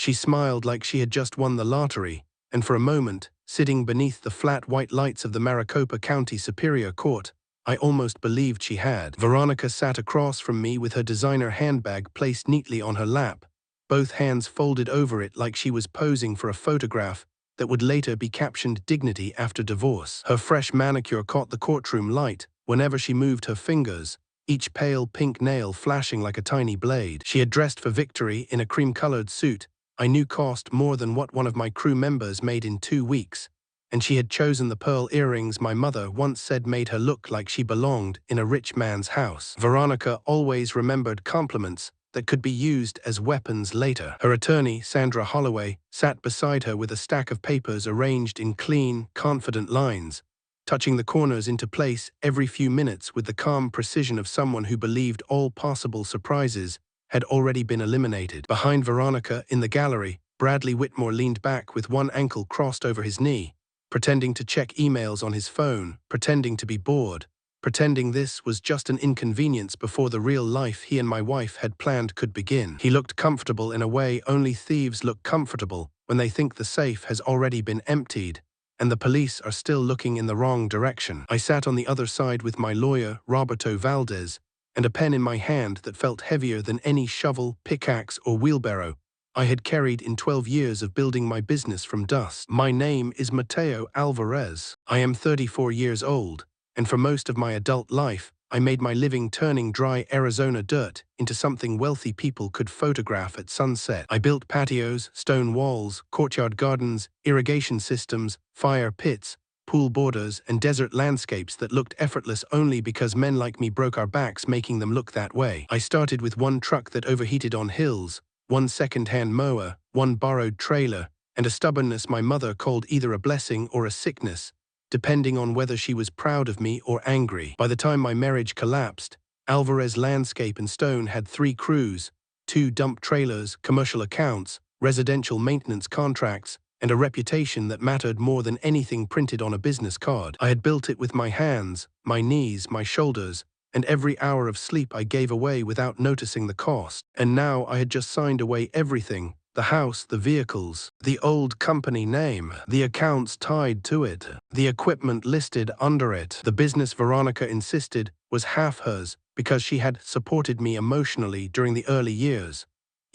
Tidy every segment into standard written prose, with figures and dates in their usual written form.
She smiled like she had just won the lottery, and for a moment, sitting beneath the flat white lights of the Maricopa County Superior Court, I almost believed she had. Veronica sat across from me with her designer handbag placed neatly on her lap, both hands folded over it like she was posing for a photograph that would later be captioned "Dignity After Divorce." Her fresh manicure caught the courtroom light whenever she moved her fingers, each pale pink nail flashing like a tiny blade. She had dressed for victory in a cream-colored suit I knew cost more than what one of my crew members made in 2 weeks, and she had chosen the pearl earrings my mother once said made her look like she belonged in a rich man's house. Veronica always remembered compliments that could be used as weapons later. Her attorney, Sandra Holloway, sat beside her with a stack of papers arranged in clean, confident lines, touching the corners into place every few minutes with the calm precision of someone who believed all possible surprises had already been eliminated. Behind Veronica, in the gallery, Bradley Whitmore leaned back with one ankle crossed over his knee, pretending to check emails on his phone, pretending to be bored, pretending this was just an inconvenience before the real life he and my wife had planned could begin. He looked comfortable in a way only thieves look comfortable when they think the safe has already been emptied, and the police are still looking in the wrong direction. I sat on the other side with my lawyer, Roberto Valdez, and a pen in my hand that felt heavier than any shovel, pickaxe, or wheelbarrow I had carried in 12 years of building my business from dust. My name is Mateo Alvarez. I am 34 years old, and for most of my adult life, I made my living turning dry Arizona dirt into something wealthy people could photograph at sunset. I built patios, stone walls, courtyard gardens, irrigation systems, fire pits, pool borders, and desert landscapes that looked effortless only because men like me broke our backs making them look that way. I started with one truck that overheated on hills, one second-hand mower, one borrowed trailer, and a stubbornness my mother called either a blessing or a sickness, depending on whether she was proud of me or angry. By the time my marriage collapsed, Alvarez Landscape and Stone had 3 crews, 2 dump trailers, commercial accounts, residential maintenance contracts, and a reputation that mattered more than anything printed on a business card. I had built it with my hands, my knees, my shoulders, and every hour of sleep I gave away without noticing the cost. And now I had just signed away everything: the house, the vehicles, the old company name, the accounts tied to it, the equipment listed under it. The business, Veronica insisted, was half hers because she had supported me emotionally during the early years,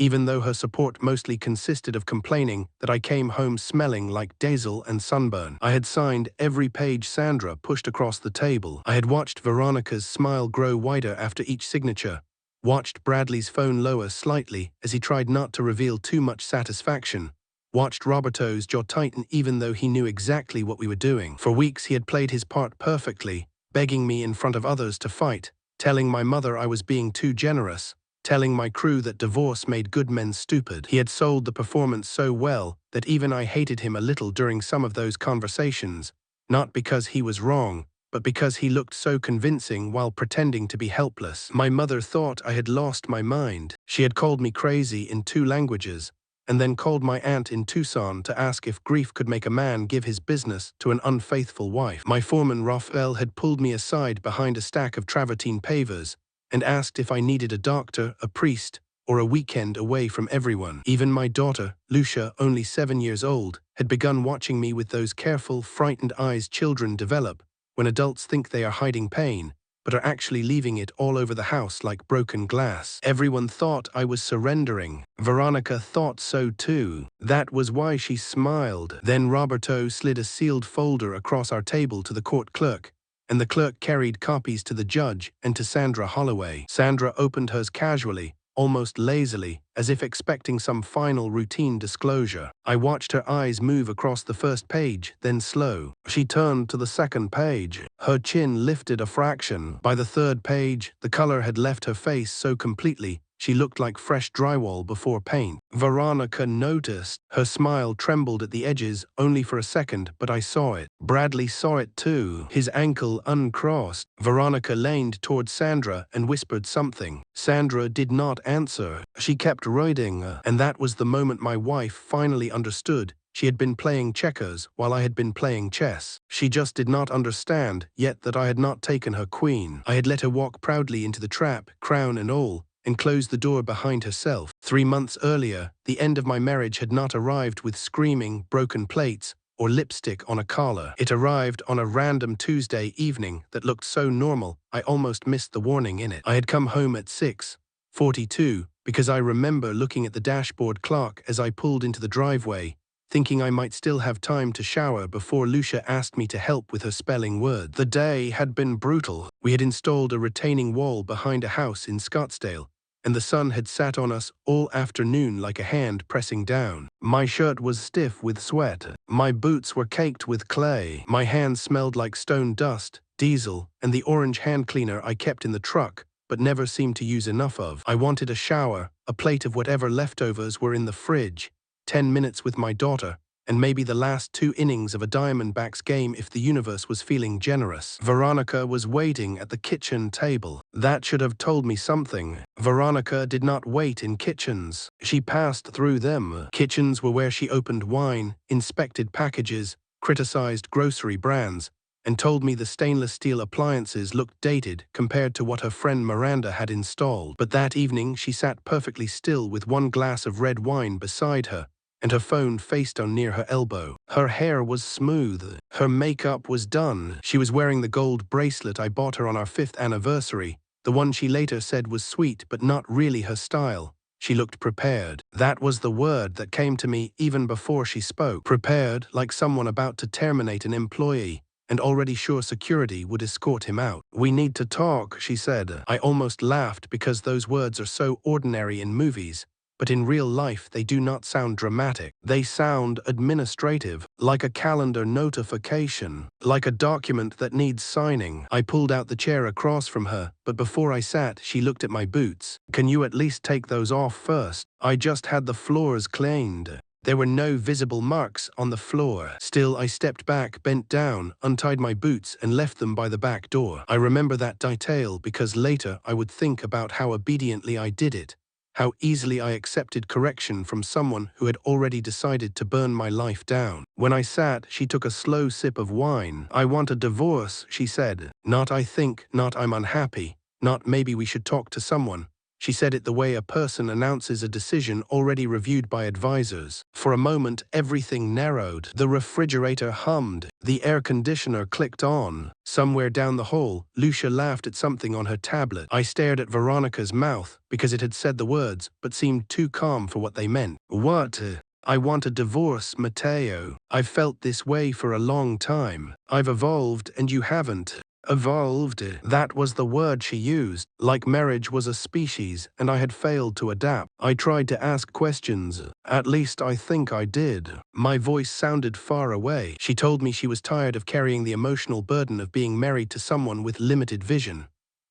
even though her support mostly consisted of complaining that I came home smelling like diesel and sunburn. I had signed every page Sandra pushed across the table. I had watched Veronica's smile grow wider after each signature, watched Bradley's phone lower slightly as he tried not to reveal too much satisfaction, watched Roberto's jaw tighten even though he knew exactly what we were doing. For weeks he had played his part perfectly, begging me in front of others to fight, telling my mother I was being too generous, telling my crew that divorce made good men stupid. He had sold the performance so well that even I hated him a little during some of those conversations, not because he was wrong, but because he looked so convincing while pretending to be helpless. My mother thought I had lost my mind. She had called me crazy in 2 languages, and then called my aunt in Tucson to ask if grief could make a man give his business to an unfaithful wife. My foreman, Rafael, had pulled me aside behind a stack of travertine pavers and asked if I needed a doctor, a priest, or a weekend away from everyone. Even my daughter, Lucia, only 7 years old, had begun watching me with those careful, frightened eyes children develop when adults think they are hiding pain, but are actually leaving it all over the house like broken glass. Everyone thought I was surrendering. Veronica thought so too. That was why she smiled. Then Roberto slid a sealed folder across our table to the court clerk, and the clerk carried copies to the judge and to Sandra Holloway. Sandra opened hers casually, almost lazily, as if expecting some final routine disclosure. I watched her eyes move across the first page, then slow. She turned to the second page. Her chin lifted a fraction. By the third page, the color had left her face so completely she looked like fresh drywall before paint. Veronica noticed. Her smile trembled at the edges only for a second, but I saw it. Bradley saw it too. His ankle uncrossed. Veronica leaned toward Sandra and whispered something. Sandra did not answer. She kept writing, and that was the moment my wife finally understood. She had been playing checkers while I had been playing chess. She just did not understand yet that I had not taken her queen. I had let her walk proudly into the trap, crown and all, and closed the door behind herself. 3 months earlier, the end of my marriage had not arrived with screaming, broken plates, or lipstick on a collar. It arrived on a random Tuesday evening that looked so normal, I almost missed the warning in it. I had come home at 6:42 because I remember looking at the dashboard clock as I pulled into the driveway, thinking I might still have time to shower before Lucia asked me to help with her spelling words. The day had been brutal. We had installed a retaining wall behind a house in Scottsdale, and the sun had sat on us all afternoon like a hand pressing down. My shirt was stiff with sweat. My boots were caked with clay. My hands smelled like stone dust, diesel, and the orange hand cleaner I kept in the truck, but never seemed to use enough of. I wanted a shower, a plate of whatever leftovers were in the fridge, 10 minutes with my daughter, and maybe the last 2 innings of a Diamondbacks game if the universe was feeling generous. Veronica was waiting at the kitchen table. That should have told me something. Veronica did not wait in kitchens. She passed through them. Kitchens were where she opened wine, inspected packages, criticized grocery brands, and told me the stainless steel appliances looked dated compared to what her friend Miranda had installed. But that evening she sat perfectly still with one glass of red wine beside her, and her phone faced on near her elbow. Her hair was smooth. Her makeup was done. She was wearing the gold bracelet I bought her on our 5th anniversary, the one she later said was sweet but not really her style. She looked prepared. That was the word that came to me even before she spoke. Prepared, like someone about to terminate an employee, and already sure security would escort him out. "We need to talk," she said. I almost laughed because those words are so ordinary in movies, but in real life they do not sound dramatic. They sound administrative, like a calendar notification, like a document that needs signing. I pulled out the chair across from her, but before I sat, she looked at my boots. "Can you at least take those off first? I just had the floors cleaned." There were no visible marks on the floor. Still, I stepped back, bent down, untied my boots, and left them by the back door. I remember that detail because later I would think about how obediently I did it, how easily I accepted correction from someone who had already decided to burn my life down. When I sat, she took a slow sip of wine. "I want a divorce," she said. Not "I think," not "I'm unhappy," not "maybe we should talk to someone." She said it the way a person announces a decision already reviewed by advisors. For a moment, everything narrowed. The refrigerator hummed. The air conditioner clicked on. Somewhere down the hall, Lucia laughed at something on her tablet. I stared at Veronica's mouth, because it had said the words, but seemed too calm for what they meant. "What?" "I want a divorce, Matteo. I've felt this way for a long time. I've evolved and you haven't." Evolved. That was the word she used, like marriage was a species and I had failed to adapt. I tried to ask questions. At least I think I did. My voice sounded far away. She told me she was tired of carrying the emotional burden of being married to someone with limited vision.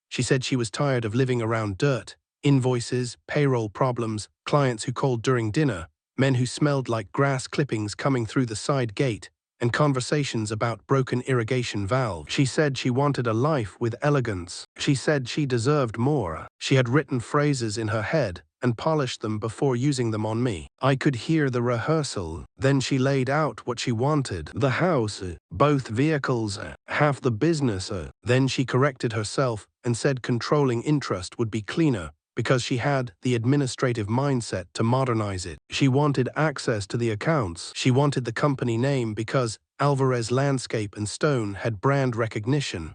She said she was tired of living around dirt, invoices, payroll problems, clients who called during dinner, men who smelled like grass clippings coming through the side gate, and conversations about broken irrigation valves. She said she wanted a life with elegance. She said she deserved more. She had written phrases in her head and polished them before using them on me. I could hear the rehearsal. Then she laid out what she wanted. The house, both vehicles, half the business. Then she corrected herself and said controlling interest would be cleaner, because she had the administrative mindset to modernize it. She wanted access to the accounts. She wanted the company name because Alvarez Landscape and Stone had brand recognition.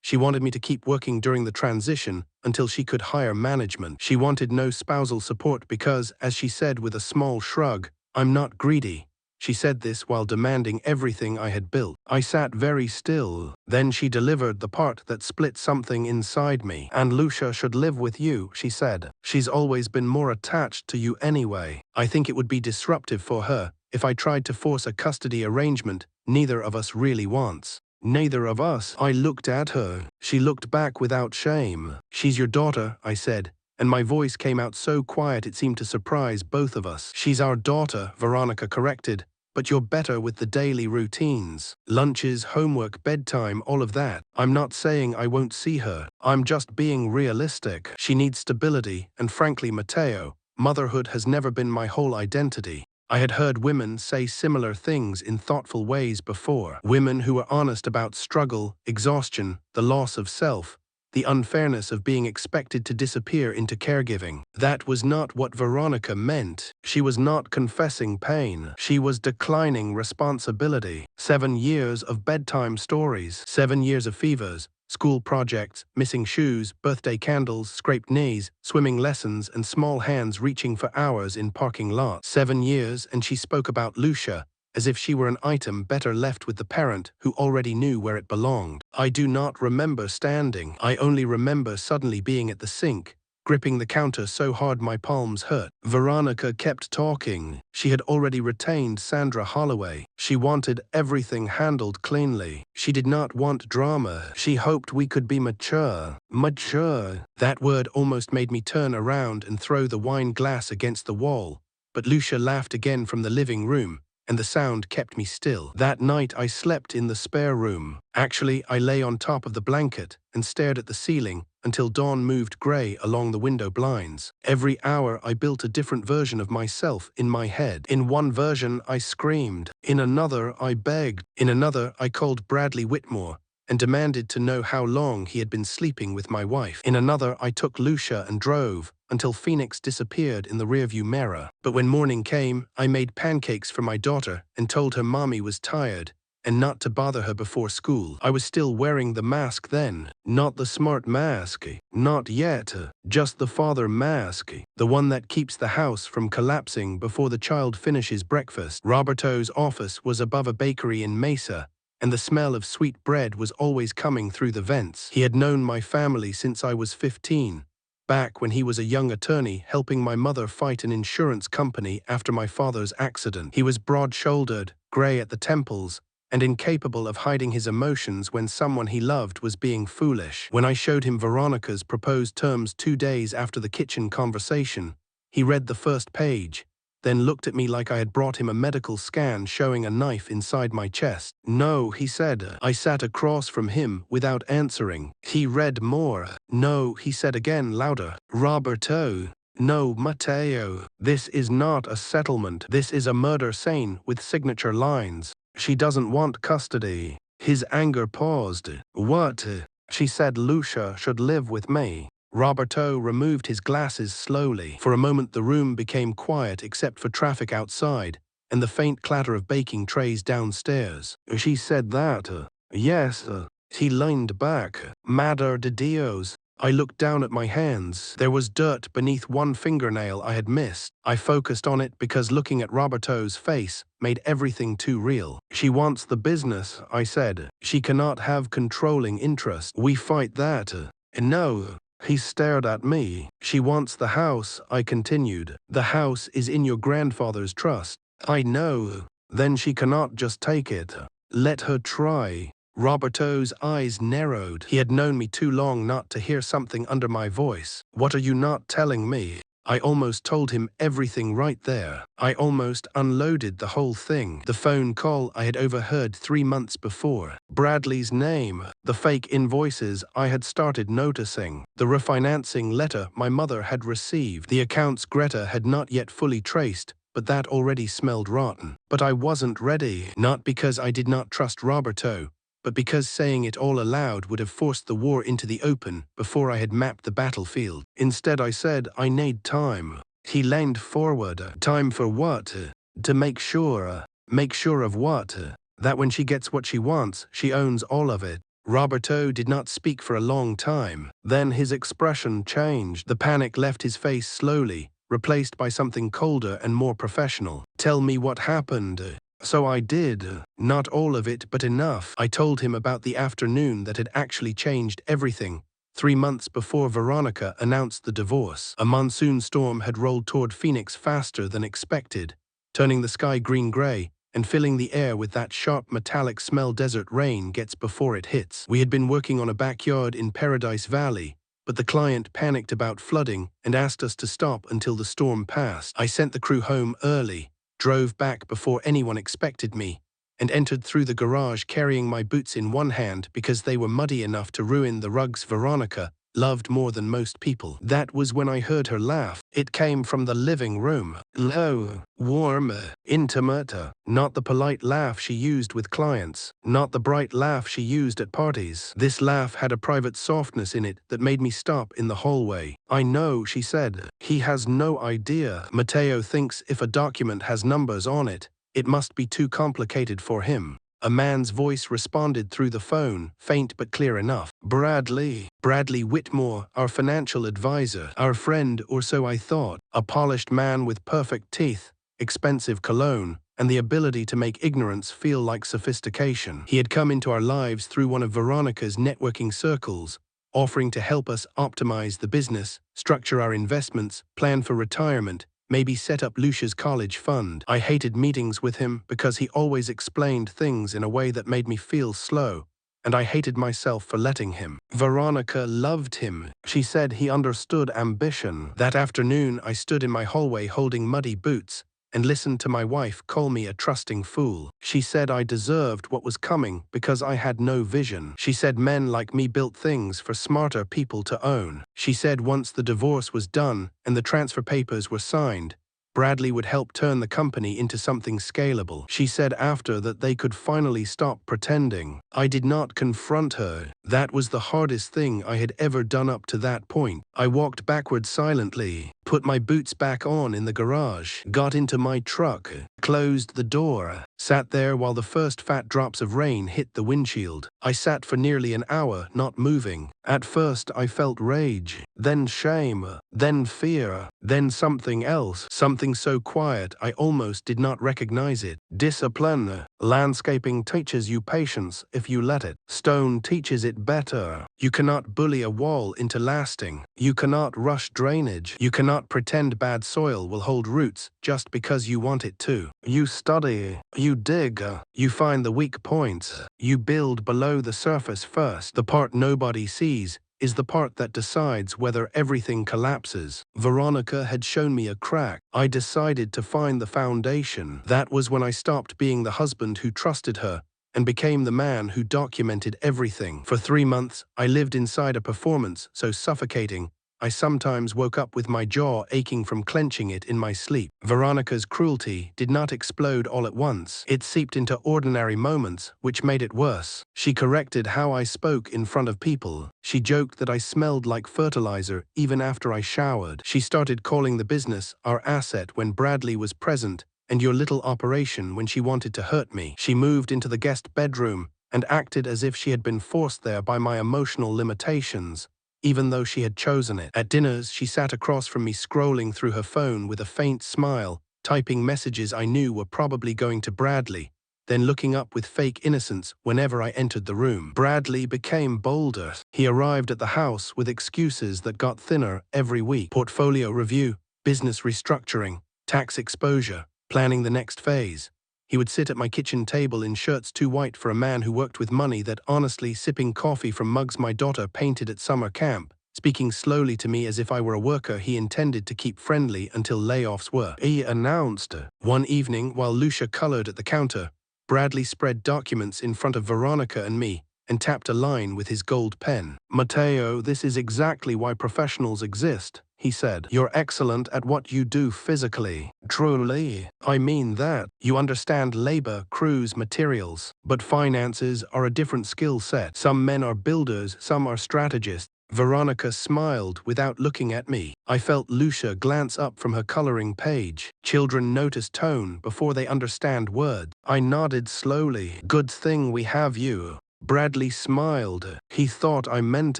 She wanted me to keep working during the transition until she could hire management. She wanted no spousal support because, as she said with a small shrug, "I'm not greedy." She said this while demanding everything I had built. I sat very still. Then she delivered the part that split something inside me. "And Lucia should live with you," she said. "She's always been more attached to you anyway. I think it would be disruptive for her if I tried to force a custody arrangement neither of us really wants." "Neither of us." I looked at her. She looked back without shame. "She's your daughter," I said, and my voice came out so quiet it seemed to surprise both of us. "She's our daughter," Veronica corrected, "but you're better with the daily routines. Lunches, homework, bedtime, all of that. I'm not saying I won't see her. I'm just being realistic. She needs stability, and frankly, Matteo, motherhood has never been my whole identity." I had heard women say similar things in thoughtful ways before. Women who were honest about struggle, exhaustion, the loss of self. the unfairness of being expected to disappear into caregiving. That was not what Veronica meant. She was not confessing pain. She was declining responsibility. 7 years of bedtime stories, 7 years of fevers, school projects, missing shoes, birthday candles, scraped knees, swimming lessons, and small hands reaching for hours in parking lots. 7 years, and she spoke about Lucia as if she were an item better left with the parent who already knew where it belonged. I do not remember standing. I only remember suddenly being at the sink, gripping the counter so hard my palms hurt. Veronica kept talking. She had already retained Sandra Holloway. She wanted everything handled cleanly. She did not want drama. She hoped we could be mature. Mature. That word almost made me turn around and throw the wine glass against the wall. But Lucia laughed again from the living room, and the sound kept me still. That night I slept in the spare room. Actually, I lay on top of the blanket and stared at the ceiling until dawn moved grey along the window blinds. Every hour I built a different version of myself in my head. In one version I screamed. In another I begged. In another I called Bradley Whitmore and demanded to know how long he had been sleeping with my wife. In another I took Lucia and drove until Phoenix disappeared in the rearview mirror. But when morning came, I made pancakes for my daughter and told her mommy was tired and not to bother her before school. I was still wearing the mask then. Not the smart mask. Not yet. Just the father mask. The one that keeps the house from collapsing before the child finishes breakfast. Roberto's office was above a bakery in Mesa, and the smell of sweet bread was always coming through the vents. He had known my family since I was 15. Back when he was a young attorney helping my mother fight an insurance company after my father's accident. He was broad-shouldered, grey at the temples, and incapable of hiding his emotions when someone he loved was being foolish. When I showed him Veronica's proposed terms 2 days after the kitchen conversation, he read the first page, then looked at me like I had brought him a medical scan showing a knife inside my chest. No, he said. I sat across from him without answering. He read more. No, he said again louder. Roberto. No, Mateo. This is not a settlement. This is a murder scene with signature lines. She doesn't want custody. His anger paused. What? She said Lucia should live with me. Roberto removed his glasses slowly. For a moment the room became quiet except for traffic outside and the faint clatter of baking trays downstairs. She said that. Yes. He leaned back. Madre de Dios. I looked down at my hands. There was dirt beneath one fingernail I had missed. I focused on it because looking at Roberto's face made everything too real. She wants the business, I said. She cannot have controlling interest. We fight that. No. He stared at me. She wants the house, I continued. The house is in your grandfather's trust. I know. Then she cannot just take it. Let her try. Roberto's eyes narrowed. He had known me too long not to hear something under my voice. What are you not telling me? I almost told him everything right there. I almost unloaded the whole thing. The phone call I had overheard 3 months before. Bradley's name. The fake invoices I had started noticing. The refinancing letter my mother had received. The accounts Greta had not yet fully traced, but that already smelled rotten. But I wasn't ready. Not because I did not trust Roberto, but because saying it all aloud would have forced the war into the open before I had mapped the battlefield. Instead I said I need time. He leaned forward. Time for what? To make sure. Make sure of what? That when she gets what she wants, she owns all of it. Roberto did not speak for a long time. Then his expression changed. The panic left his face slowly, replaced by something colder and more professional. Tell me what happened. So I did. Not all of it, but enough. I told him about the afternoon that had actually changed everything. 3 months before Veronica announced the divorce, a monsoon storm had rolled toward Phoenix faster than expected, turning the sky green-gray and filling the air with that sharp metallic smell desert rain gets before it hits. We had been working on a backyard in Paradise Valley, but the client panicked about flooding and asked us to stop until the storm passed. I sent the crew home early, drove back before anyone expected me, and entered through the garage carrying my boots in one hand because they were muddy enough to ruin the rugs Veronica loved more than most people. That was when I heard her laugh. It came from the living room. Low, warm, intimate. Not the polite laugh she used with clients. Not the bright laugh she used at parties. This laugh had a private softness in it that made me stop in the hallway. "I know," she said. "He has no idea. Mateo thinks if a document has numbers on it, it must be too complicated for him." A man's voice responded through the phone, faint but clear enough. "Bradley. Bradley Whitmore, our financial advisor. Our friend, or so I thought. A polished man with perfect teeth, expensive cologne, and the ability to make ignorance feel like sophistication. He had come into our lives through one of Veronica's networking circles, offering to help us optimize the business, structure our investments, plan for retirement, maybe set up Lucia's college fund. I hated meetings with him because he always explained things in a way that made me feel slow, and I hated myself for letting him. Veronica loved him. She said he understood ambition. That afternoon, I stood in my hallway holding muddy boots and listened to my wife call me a trusting fool. She said I deserved what was coming because I had no vision. She said men like me built things for smarter people to own. She said once the divorce was done and the transfer papers were signed, Bradley would help turn the company into something scalable. She said after that they could finally stop pretending. I did not confront her. That was the hardest thing I had ever done up to that point. I walked backward silently, put my boots back on in the garage, got into my truck, closed the door, sat there while the first fat drops of rain hit the windshield. I sat for nearly an hour, not moving. At first I felt rage, then shame, then fear, then something else, something so quiet I almost did not recognize it. Discipline. Landscaping teaches you patience if you let it. Stone teaches it better. You cannot bully a wall into lasting. You cannot rush drainage. You cannot pretend bad soil will hold roots just because you want it to. You study. You dig. You find the weak points. You build below the surface first. The part nobody sees is the part that decides whether everything collapses. Veronica had shown me a crack. I decided to find the foundation. That was when I stopped being the husband who trusted her and became the man who documented everything. For 3 months, I lived inside a performance so suffocating, I sometimes woke up with my jaw aching from clenching it in my sleep. Veronica's cruelty did not explode all at once. It seeped into ordinary moments, which made it worse. She corrected how I spoke in front of people. She joked that I smelled like fertilizer even after I showered. She started calling the business our asset when Bradley was present and your little operation when she wanted to hurt me. She moved into the guest bedroom and acted as if she had been forced there by my emotional limitations, even though she had chosen it. At dinners, she sat across from me scrolling through her phone with a faint smile, typing messages I knew were probably going to Bradley, then looking up with fake innocence whenever I entered the room. Bradley became bolder. He arrived at the house with excuses that got thinner every week. Portfolio review, business restructuring, tax exposure, planning the next phase. He would sit at my kitchen table in shirts too white for a man who worked with money that honestly sipping coffee from mugs my daughter painted at summer camp, speaking slowly to me as if I were a worker he intended to keep friendly until layoffs were. He announced. One evening, while Lucia colored at the counter, Bradley spread documents in front of Veronica and me and tapped a line with his gold pen. "Mateo, this is exactly why professionals exist," he said. "You're excellent at what you do physically. Truly, I mean that. You understand labor, crews, materials. But finances are a different skill set. Some men are builders, some are strategists." Veronica smiled without looking at me. I felt Lucia glance up from her coloring page. Children notice tone before they understand words. I nodded slowly. "Good thing we have you." Bradley smiled. He thought I meant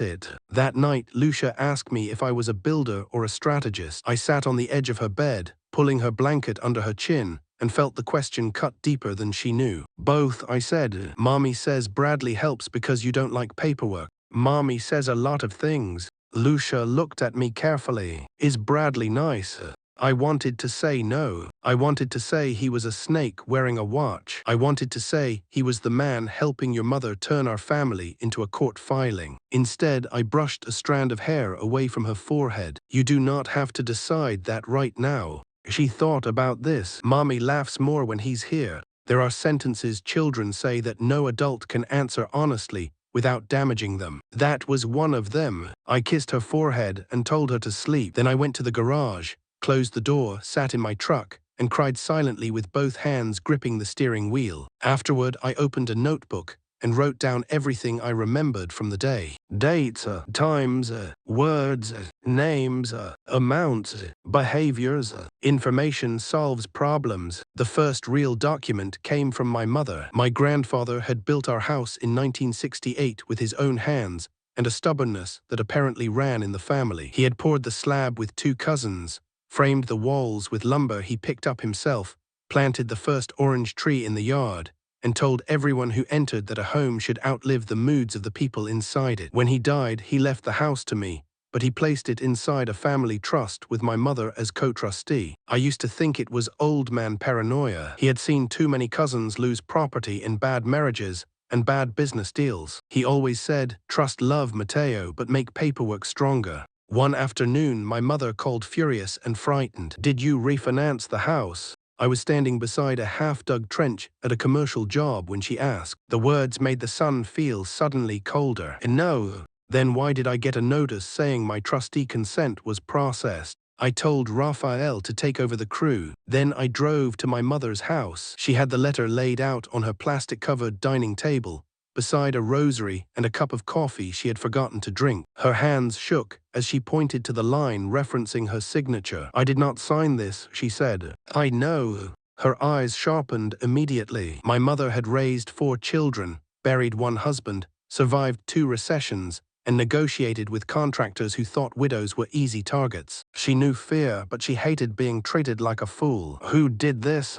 it. That night, Lucia asked me if I was a builder or a strategist. I sat on the edge of her bed, pulling her blanket under her chin, and felt the question cut deeper than she knew. "Both," I said. "Mommy says Bradley helps because you don't like paperwork. Mommy says a lot of things." Lucia looked at me carefully. "Is Bradley nice?" I wanted to say no. I wanted to say he was a snake wearing a watch. I wanted to say he was the man helping your mother turn our family into a court filing. Instead, I brushed a strand of hair away from her forehead. "You do not have to decide that right now." She thought about this. "Mommy laughs more when he's here. There are sentences children say that no adult can answer honestly without damaging them. That was one of them. I kissed her forehead and told her to sleep. Then I went to the garage, closed the door, sat in my truck, and cried silently with both hands gripping the steering wheel. Afterward, I opened a notebook and wrote down everything I remembered from the day. Dates, times, words, names, amounts, behaviors. Information solves problems. The first real document came from my mother. My grandfather had built our house in 1968 with his own hands, and a stubbornness that apparently ran in the family. He had poured the slab with 2 cousins, framed the walls with lumber he picked up himself, planted the first orange tree in the yard, and told everyone who entered that a home should outlive the moods of the people inside it. When he died, he left the house to me, but he placed it inside a family trust with my mother as co-trustee. I used to think it was old man paranoia. He had seen too many cousins lose property in bad marriages and bad business deals. He always said, "Trust love, Mateo, but make paperwork stronger." One afternoon, my mother called furious and frightened. "Did you refinance the house?" I was standing beside a half-dug trench at a commercial job when she asked. The words made the sun feel suddenly colder. No. Then why did I get a notice saying my trustee consent was processed? I told Raphael to take over the crew. Then I drove to my mother's house. She had the letter laid out on her plastic-covered dining table, beside a rosary and a cup of coffee she had forgotten to drink. Her hands shook as she pointed to the line referencing her signature. "I did not sign this," she said. "I know." Her eyes sharpened immediately. My mother had raised 4 children, buried 1 husband, survived 2 recessions, and negotiated with contractors who thought widows were easy targets. She knew fear, but she hated being treated like a fool. "Who did this?"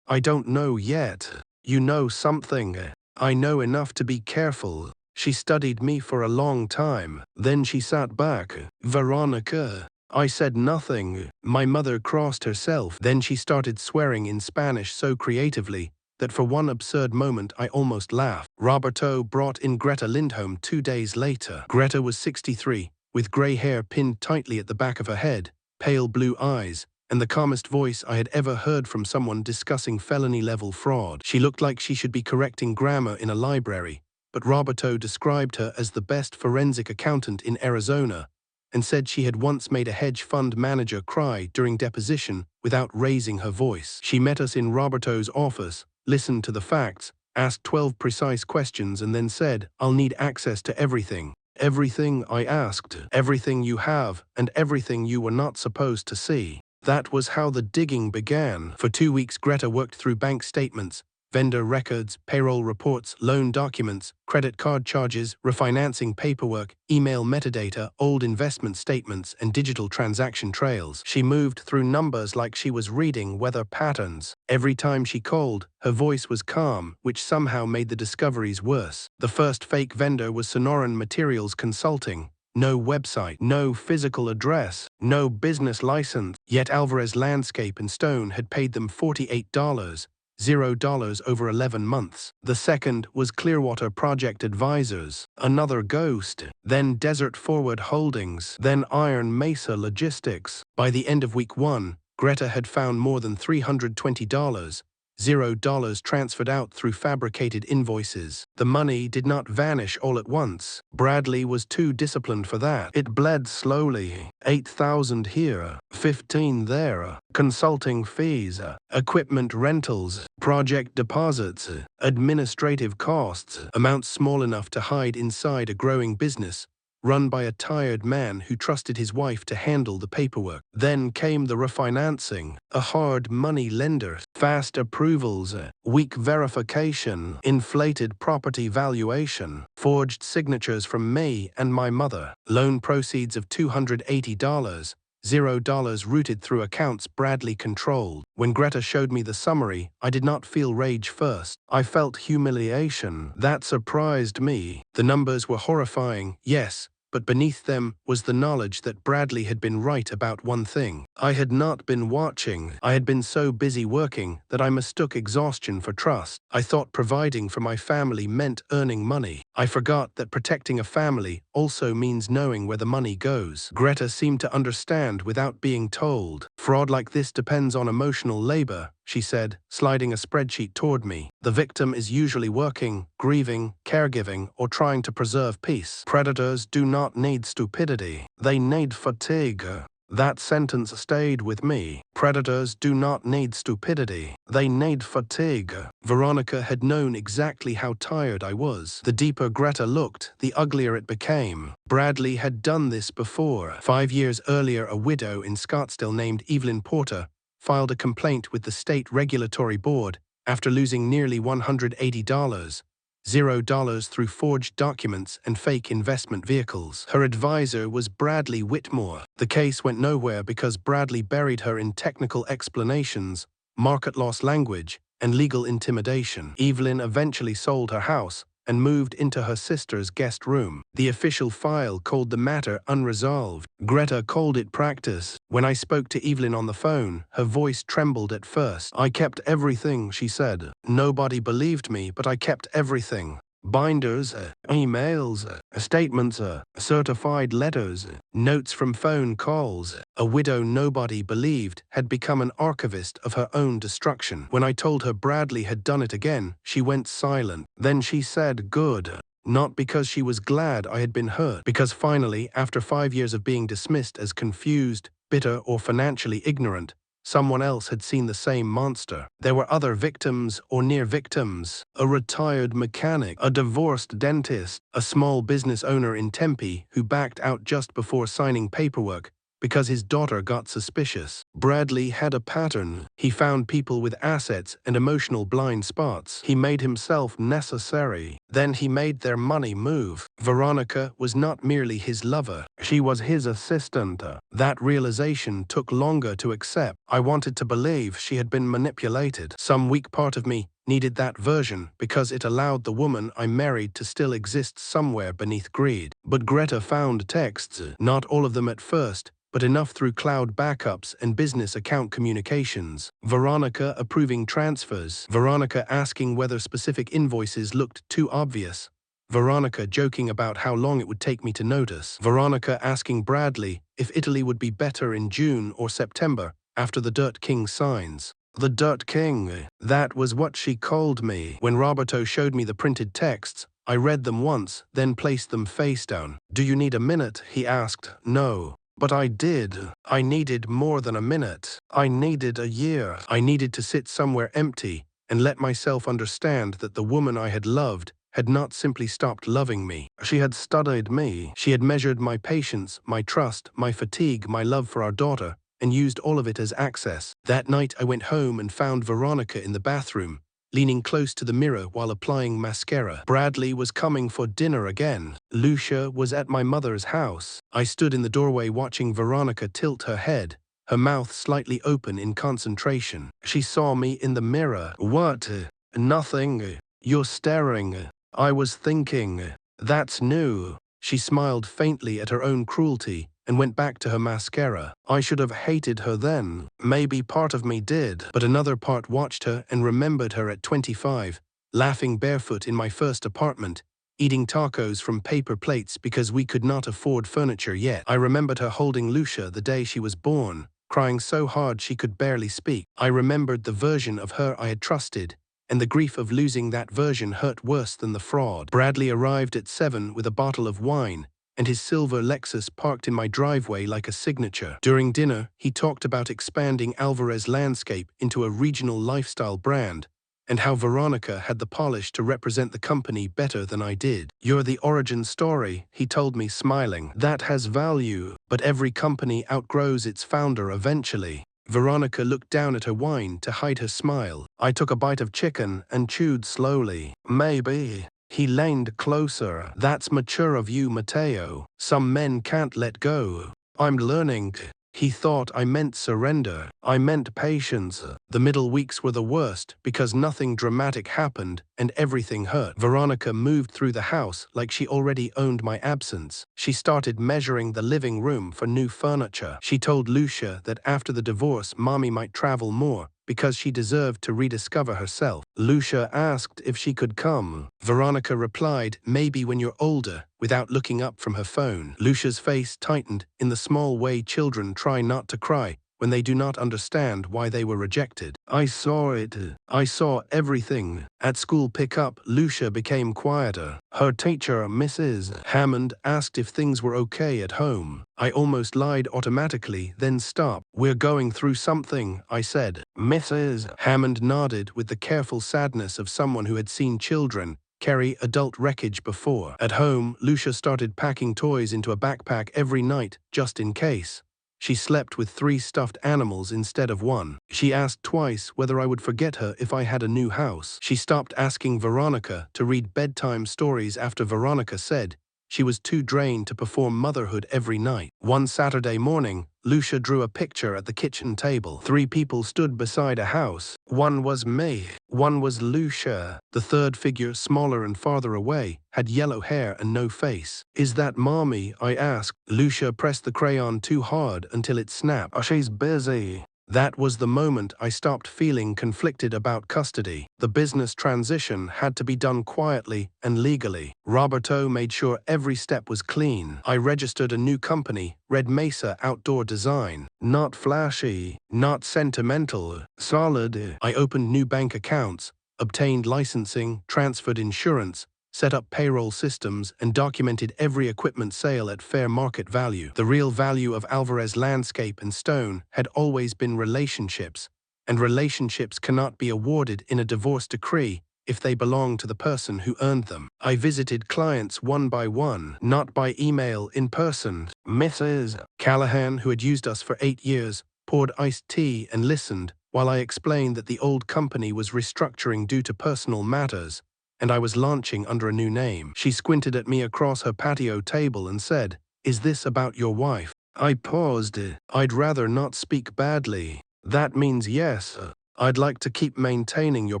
"I don't know yet." "You know something." "I know enough to be careful." She studied me for a long time. Then she sat back. "Veronica." I said nothing. My mother crossed herself. Then she started swearing in Spanish so creatively that for one absurd moment I almost laughed. Roberto brought in Greta Lindholm 2 days later. Greta was 63, with grey hair pinned tightly at the back of her head, pale blue eyes, and the calmest voice I had ever heard from someone discussing felony-level fraud. She looked like she should be correcting grammar in a library, but Roberto described her as the best forensic accountant in Arizona and said she had once made a hedge fund manager cry during deposition without raising her voice. She met us in Roberto's office, listened to the facts, asked 12 precise questions, and then said, "I'll need access to everything." "Everything?" I asked. "Everything you have, and everything you were not supposed to see." That was how the digging began. For 2 weeks, Greta worked through bank statements, vendor records, payroll reports, loan documents, credit card charges, refinancing paperwork, email metadata, old investment statements, and digital transaction trails. She moved through numbers like she was reading weather patterns. Every time she called, her voice was calm, which somehow made the discoveries worse. The first fake vendor was Sonoran Materials Consulting. No website, no physical address, no business license. Yet Alvarez Landscape and Stone had paid them $48, $0 over 11 months. The second was Clearwater Project Advisors, another ghost. Then Desert Forward Holdings, then Iron Mesa Logistics. By the end of week 1, Greta had found more than $320, $0 transferred out through fabricated invoices. The money did not vanish all at once. Bradley was too disciplined for that. It bled slowly. 8,000 here, 15 there. Consulting fees, equipment rentals, project deposits, administrative costs, amounts small enough to hide inside a growing business run by a tired man who trusted his wife to handle the paperwork. Then came the refinancing, a hard money lender, fast approvals, weak verification, inflated property valuation, forged signatures from me and my mother, loan proceeds of $280, $0 routed through accounts Bradley controlled. When Greta showed me the summary, I did not feel rage first. I felt humiliation. That surprised me. The numbers were horrifying, yes, but beneath them was the knowledge that Bradley had been right about one thing. I had not been watching. I had been so busy working that I mistook exhaustion for trust. I thought providing for my family meant earning money. I forgot that protecting a family also means knowing where the money goes. Greta seemed to understand without being told. Fraud like this depends on emotional labor, she said, sliding a spreadsheet toward me. The victim is usually working, grieving, caregiving, or trying to preserve peace. Predators do not need stupidity. They need fatigue. That sentence stayed with me. Predators do not need stupidity. They need fatigue. Veronica had known exactly how tired I was. The deeper Greta looked, the uglier it became. Bradley had done this before. 5 years earlier, a widow in Scottsdale named Evelyn Porter filed a complaint with the state regulatory board after losing nearly $180. $0 through forged documents and fake investment vehicles. Her advisor was Bradley Whitmore. The case went nowhere because Bradley buried her in technical explanations, market loss language, and legal intimidation. Evelyn eventually sold her house and moved into her sister's guest room. The official file called the matter unresolved. Greta called it practice. When I spoke to Evelyn on the phone, her voice trembled at first. I kept everything, she said. Nobody believed me, but I kept everything. Binders, emails, statements, certified letters, notes from phone calls. A widow nobody believed had become an archivist of her own destruction. When I told her Bradley had done it again, she went silent. Then she said, "Good." Not because she was glad I had been hurt, because finally, after 5 years of being dismissed as confused, bitter, or financially ignorant, someone else had seen the same monster. There were other victims or near victims. A retired mechanic, a divorced dentist, a small business owner in Tempe who backed out just before signing paperwork because his daughter got suspicious. Bradley had a pattern. He found people with assets and emotional blind spots. He made himself necessary. Then he made their money move. Veronica was not merely his lover. She was his assistant. That realization took longer to accept. I wanted to believe she had been manipulated. Some weak part of me needed that version because it allowed the woman I married to still exist somewhere beneath greed. But Greta found texts, not all of them at first, but enough through cloud backups and business account communications. Veronica approving transfers. Veronica asking whether specific invoices looked too obvious. Veronica joking about how long it would take me to notice. Veronica asking Bradley if Italy would be better in June or September after the Dirt King signs. The Dirt King. That was what she called me. When Roberto showed me the printed texts, I read them once, then placed them face down. "Do you need a minute?" he asked. "No. But I did. I needed more than a minute. I needed a year. I needed to sit somewhere empty and let myself understand that the woman I had loved had not simply stopped loving me. She had studied me. She had measured my patience, my trust, my fatigue, my love for our daughter, and used all of it as access. That night I went home and found Veronica in the bathroom, leaning close to the mirror while applying mascara. Bradley was coming for dinner again. Lucia was at my mother's house. I stood in the doorway watching Veronica tilt her head, her mouth slightly open in concentration. She saw me in the mirror. "What?" "Nothing. You're staring." "I was thinking." "That's new." She smiled faintly at her own cruelty and went back to her mascara. I should have hated her then. Maybe part of me did, but another part watched her and remembered her at 25, laughing barefoot in my first apartment, eating tacos from paper plates because we could not afford furniture yet. I remembered her holding Lucia the day she was born, crying so hard she could barely speak. I remembered the version of her I had trusted, and the grief of losing that version hurt worse than the fraud. Bradley arrived at 7 with a bottle of wine, and his silver Lexus parked in my driveway like a signature. During dinner, he talked about expanding Alvarez Landscape into a regional lifestyle brand, and how Veronica had the polish to represent the company better than I did. "You're the origin story," he told me, smiling. "That has value, but every company outgrows its founder eventually." Veronica looked down at her wine to hide her smile. I took a bite of chicken and chewed slowly. "Maybe." He leaned closer. "That's mature of you, Mateo. Some men can't let go." "I'm learning." He thought I meant surrender. I meant patience. The middle weeks were the worst because nothing dramatic happened and everything hurt. Veronica moved through the house like she already owned my absence. She started measuring the living room for new furniture. She told Lucia that after the divorce, Mommy might travel more because she deserved to rediscover herself. Lucia asked if she could come. Veronica replied, "Maybe when you're older," without looking up from her phone. Lucia's face tightened in the small way children try not to cry when they do not understand why they were rejected. I saw it. I saw everything. At school pickup, Lucia became quieter. Her teacher, Mrs. Hammond, asked if things were okay at home. I almost lied automatically, then stopped. "We're going through something," I said. Mrs. Hammond nodded with the careful sadness of someone who had seen children carry adult wreckage before. At home, Lucia started packing toys into a backpack every night, just in case. She slept with 3 stuffed animals instead of 1. She asked twice whether I would forget her if I had a new house. She stopped asking Veronica to read bedtime stories after Veronica said she was too drained to perform motherhood every night. One Saturday morning, Lucia drew a picture at the kitchen table. 3 people stood beside a house. One was me. One was Lucia. The third figure, smaller and farther away, had yellow hair and no face. "Is that Mommy?" I asked. Lucia pressed the crayon too hard until it snapped. "Oh, she's busy." That was the moment I stopped feeling conflicted about custody. The business transition had to be done quietly and legally. Roberto made sure every step was clean. I registered a new company, Red Mesa Outdoor Design. Not flashy, not sentimental, solid. I opened new bank accounts, obtained licensing, transferred insurance, set up payroll systems, and documented every equipment sale at fair market value. The real value of Alvarez Landscape and Stone had always been relationships, and relationships cannot be awarded in a divorce decree if they belong to the person who earned them. I visited clients one by one, not by email, in person. Mrs. Callahan, who had used us for 8 years, poured iced tea and listened while I explained that the old company was restructuring due to personal matters, and I was launching under a new name. She squinted at me across her patio table and said, "Is this about your wife?" I paused. "I'd rather not speak badly." "That means yes. I'd like to keep maintaining your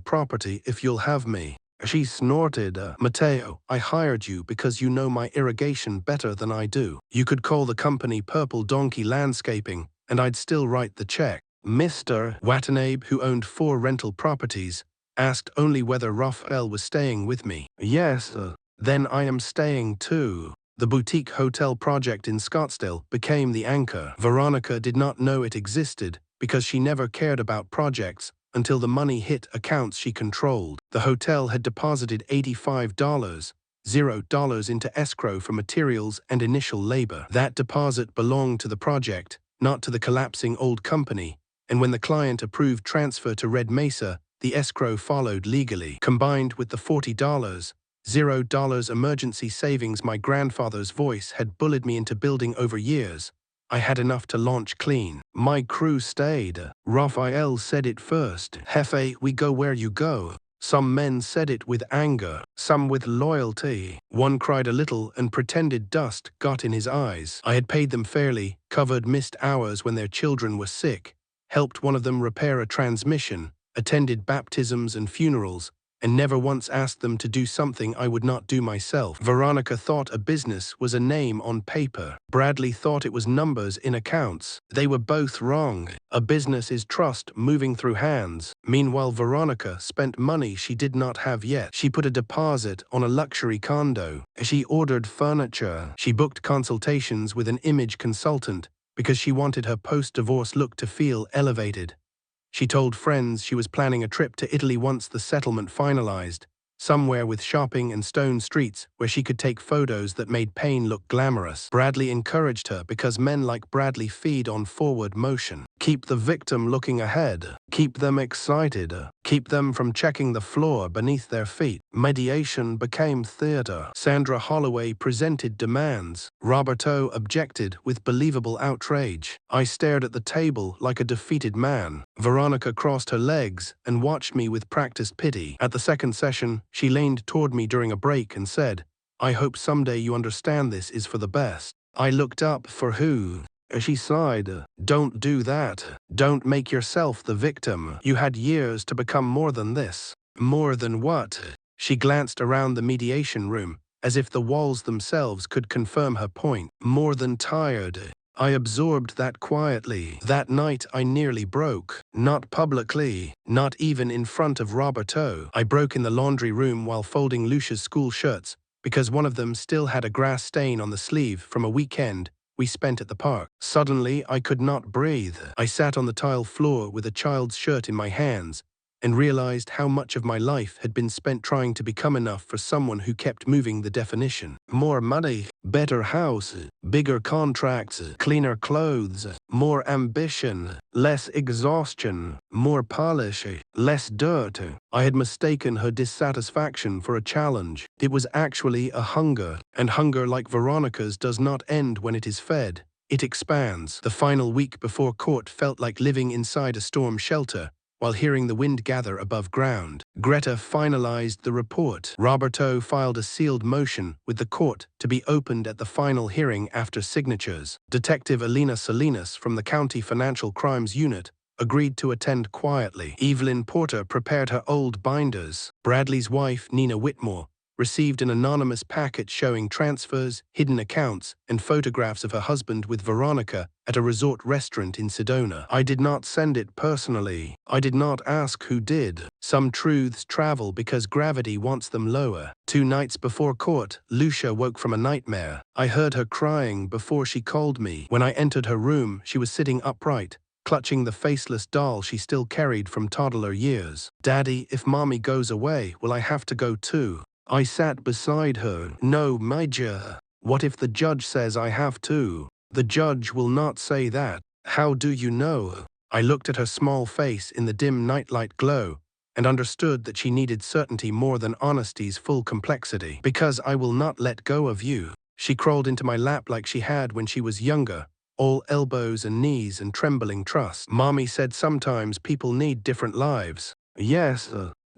property if you'll have me." She snorted. "Mateo, I hired you because you know my irrigation better than I do. You could call the company Purple Donkey Landscaping, and I'd still write the check." Mr. Watanabe, who owned 4 rental properties, asked only whether Raphael was staying with me. "Yes, then I am staying too." The boutique hotel project in Scottsdale became the anchor. Veronica did not know it existed because she never cared about projects until the money hit accounts she controlled. The hotel had deposited $85, $0 into escrow for materials and initial labor. That deposit belonged to the project, not to the collapsing old company, and when the client approved transfer to Red Mesa, the escrow followed legally. Combined with the $40, $0 emergency savings my grandfather's voice had bullied me into building over years, I had enough to launch clean. My crew stayed. Raphael said it first. "Jefe, we go where you go." Some men said it with anger, some with loyalty. One cried a little and pretended dust got in his eyes. I had paid them fairly, covered missed hours when their children were sick, helped one of them repair a transmission, attended baptisms and funerals, and never once asked them to do something I would not do myself. Veronica thought a business was a name on paper. Bradley thought it was numbers in accounts. They were both wrong. A business is trust moving through hands. Meanwhile, Veronica spent money she did not have yet. She put a deposit on a luxury condo. She ordered furniture. She booked consultations with an image consultant because she wanted her post-divorce look to feel elevated. She told friends she was planning a trip to Italy once the settlement finalized, somewhere with shopping and stone streets where she could take photos that made pain look glamorous. Bradley encouraged her because men like Bradley feed on forward motion. Keep the victim looking ahead. Keep them excited. Keep them from checking the floor beneath their feet. Mediation became theater. Sandra Holloway presented demands. Roberto objected with believable outrage. I stared at the table like a defeated man. Veronica crossed her legs and watched me with practiced pity. At the second session, she leaned toward me during a break and said, "I hope someday you understand this is for the best." I looked up. "For who?" She sighed. "Don't do that. Don't make yourself the victim. You had years to become more than this." "More than what?" She glanced around the mediation room, as if the walls themselves could confirm her point. "More than tired." I absorbed that quietly. That night I nearly broke. Not publicly, not even in front of Roberto. I broke in the laundry room while folding Lucia's school shirts, because one of them still had a grass stain on the sleeve from a weekend we spent at the park. Suddenly, I could not breathe. I sat on the tile floor with a child's shirt in my hands and realized how much of my life had been spent trying to become enough for someone who kept moving the definition. More money, better house, bigger contracts, cleaner clothes, more ambition, less exhaustion, more polish, less dirt. I had mistaken her dissatisfaction for a challenge. It was actually a hunger, and hunger, like Veronica's, does not end when it is fed. It expands. The final week before court felt like living inside a storm shelter, while hearing the wind gather above ground. Greta finalized the report. Roberto filed a sealed motion with the court to be opened at the final hearing after signatures. Detective Alina Salinas from the County Financial Crimes Unit agreed to attend quietly. Evelyn Porter prepared her old binders. Bradley's wife, Nina Whitmore, received an anonymous packet showing transfers, hidden accounts, and photographs of her husband with Veronica at a resort restaurant in Sedona. I did not send it personally. I did not ask who did. Some truths travel because gravity wants them lower. 2 nights before court, Lucia woke from a nightmare. I heard her crying before she called me. When I entered her room, she was sitting upright, clutching the faceless doll she still carried from toddler years. "Daddy, if Mommy goes away, will I have to go too?" I sat beside her. "No, Major. What if the judge says I have to?" "The judge will not say that." "How do you know?" I looked at her small face in the dim nightlight glow and understood that she needed certainty more than honesty's full complexity. "Because I will not let go of you." She crawled into my lap like she had when she was younger, all elbows and knees and trembling trust. "Mommy said sometimes people need different lives." "Yes.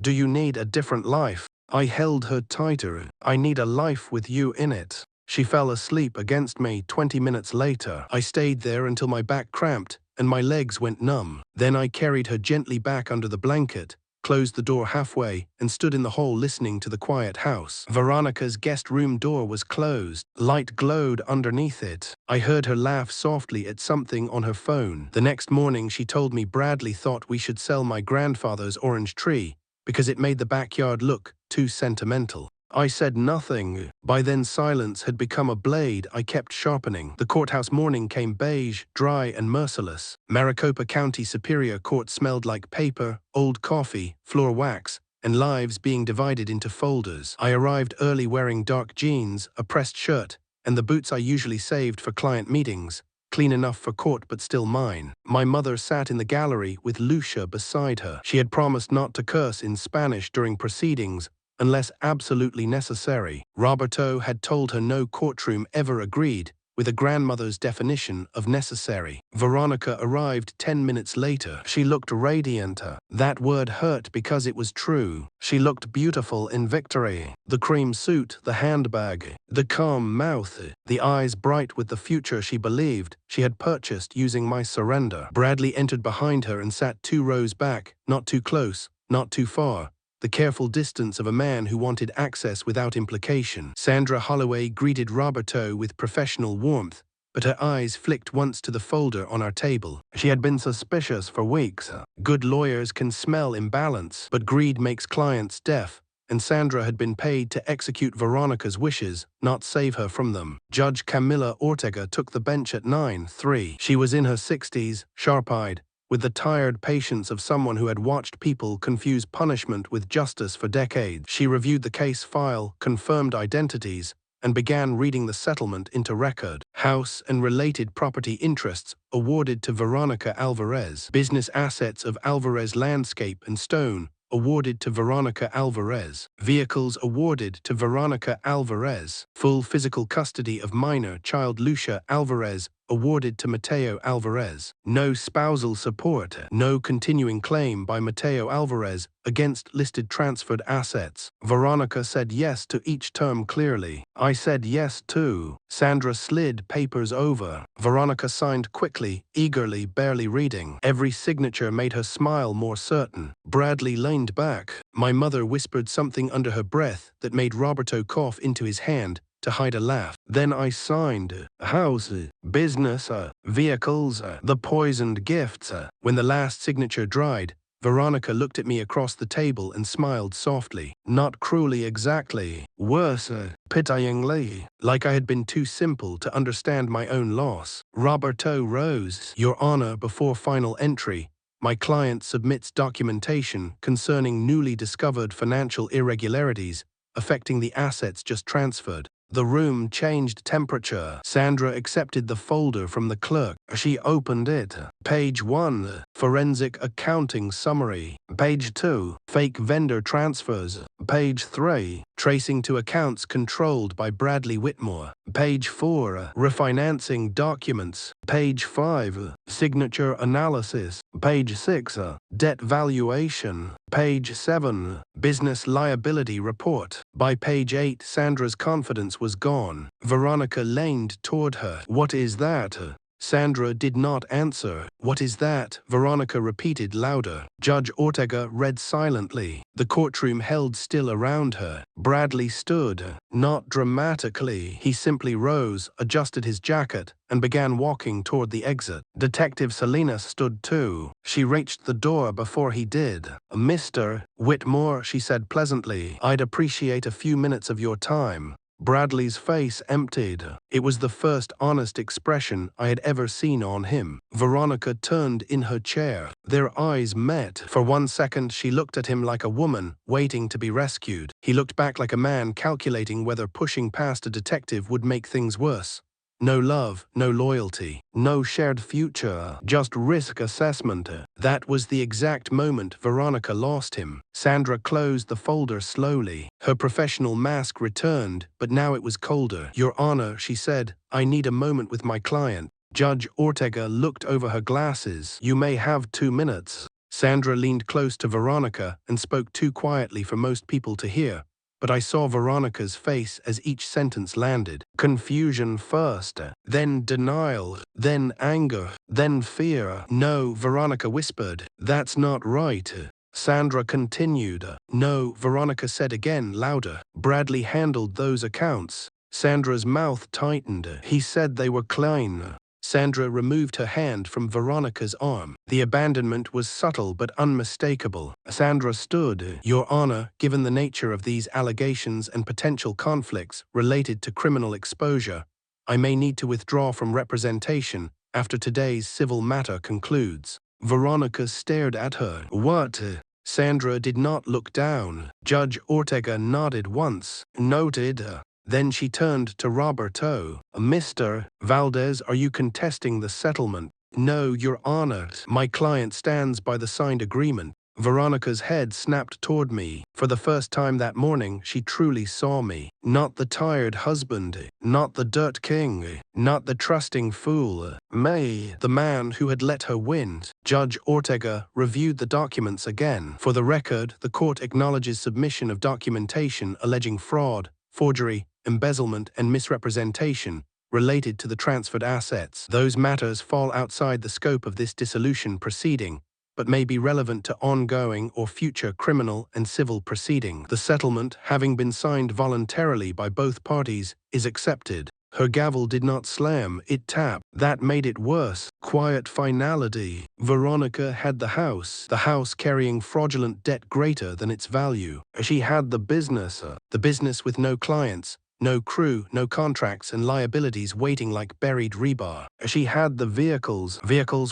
Do you need a different life?" I held her tighter. "I need a life with you in it." She fell asleep against me 20 minutes later. I stayed there until my back cramped and my legs went numb. Then I carried her gently back under the blanket, closed the door halfway, and stood in the hall listening to the quiet house. Veronica's guest room door was closed. Light glowed underneath it. I heard her laugh softly at something on her phone. The next morning she told me Bradley thought we should sell my grandfather's orange tree because it made the backyard look too sentimental. I said nothing. By then silence had become a blade I kept sharpening. The courthouse morning came beige, dry, and merciless. Maricopa County Superior Court smelled like paper, old coffee, floor wax, and lives being divided into folders. I arrived early wearing dark jeans, a pressed shirt, and the boots I usually saved for client meetings, clean enough for court but still mine. My mother sat in the gallery with Lucia beside her. She had promised not to curse in Spanish during proceedings unless absolutely necessary. Roberto had told her no courtroom ever agreed with a grandmother's definition of necessary. Veronica arrived 10 minutes later. She looked radiant. That word hurt because it was true. She looked beautiful in victory. The cream suit, the handbag, the calm mouth, the eyes bright with the future she believed she had purchased using my surrender. Bradley entered behind her and sat 2 rows back, not too close, not too far. The careful distance of a man who wanted access without implication. Sandra Holloway greeted Roberto with professional warmth, but her eyes flicked once to the folder on our table. She had been suspicious for weeks. Good lawyers can smell imbalance, but greed makes clients deaf, and Sandra had been paid to execute Veronica's wishes, not save her from them. Judge Camila Ortega took the bench at 9:03. She was in her 60s, sharp-eyed, with the tired patience of someone who had watched people confuse punishment with justice for decades. She reviewed the case file, confirmed identities, and began reading the settlement into record. House and related property interests awarded to Veronica Alvarez. Business assets of Alvarez Landscape and Stone awarded to Veronica Alvarez. Vehicles awarded to Veronica Alvarez. Full physical custody of minor child Lucia Alvarez awarded to Mateo Alvarez. No spousal support. No continuing claim by Mateo Alvarez against listed transferred assets. Veronica said yes to each term clearly. I said yes too. Sandra slid papers over. Veronica signed quickly, eagerly, barely reading. Every signature made her smile more certain. Bradley leaned back. My mother whispered something under her breath that made Roberto cough into his hand to hide a laugh. Then I signed. House, business, vehicles, the poisoned gifts. When the last signature dried, Veronica looked at me across the table and smiled softly. Not cruelly exactly. Worse, pityingly. Like I had been too simple to understand my own loss. Roberto rose. Your Honor, before final entry, my client submits documentation concerning newly discovered financial irregularities affecting the assets just transferred. The room changed temperature. Sandra accepted the folder from the clerk. She opened it. Page 1, Forensic Accounting Summary. Page 2, Fake Vendor Transfers. Page 3, Tracing to Accounts Controlled by Bradley Whitmore. Page 4, Refinancing Documents. Page 5, Signature Analysis. Page 6, Debt Valuation. Page 7, Business Liability Report. By page 8, Sandra's confidence was gone. Veronica leaned toward her. What is that? Sandra did not answer. What is that? Veronica repeated louder. Judge Ortega read silently. The courtroom held still around her. Bradley stood, not dramatically. He simply rose, adjusted his jacket, and began walking toward the exit. Detective Salinas stood too. She reached the door before he did. Mr. Whitmore, she said pleasantly, I'd appreciate a few minutes of your time. Bradley's face emptied. It was the first honest expression I had ever seen on him. Veronica turned in her chair. Their eyes met. For 1 second, she looked at him like a woman waiting to be rescued. He looked back like a man calculating whether pushing past a detective would make things worse. No love, no loyalty, no shared future, just risk assessment. That was the exact moment Veronica lost him. Sandra closed the folder slowly. Her professional mask returned, but now it was colder. Your Honor, she said, I need a moment with my client. Judge Ortega looked over her glasses. You may have 2 minutes. Sandra leaned close to Veronica and spoke too quietly for most people to hear. But I saw Veronica's face as each sentence landed. Confusion first, then denial, then anger, then fear. No, Veronica whispered. That's not right. Sandra continued. No, Veronica said again, louder. Bradley handled those accounts. Sandra's mouth tightened. He said they were clean. Sandra removed her hand from Veronica's arm. The abandonment was subtle but unmistakable. Sandra stood. Your Honor, given the nature of these allegations and potential conflicts related to criminal exposure, I may need to withdraw from representation after today's civil matter concludes. Veronica stared at her. What? Sandra did not look down. Judge Ortega nodded once. Noted. Then she turned to Roberto. Mr. Valdez, are you contesting the settlement? No, Your Honor. My client stands by the signed agreement. Veronica's head snapped toward me. For the first time that morning, she truly saw me. Not the tired husband, not the dirt king, not the trusting fool. Me, the man who had let her win. Judge Ortega reviewed the documents again. For the record, the court acknowledges submission of documentation alleging fraud, forgery, embezzlement, and misrepresentation related to the transferred assets. Those matters fall outside the scope of this dissolution proceeding, but may be relevant to ongoing or future criminal and civil proceeding. The settlement, having been signed voluntarily by both parties, is accepted. Her gavel did not slam, it tapped. That made it worse. Quiet finality. Veronica had the house carrying fraudulent debt greater than its value. She had the business with no clients, no crew, no contracts, and liabilities waiting like buried rebar. She had the vehicles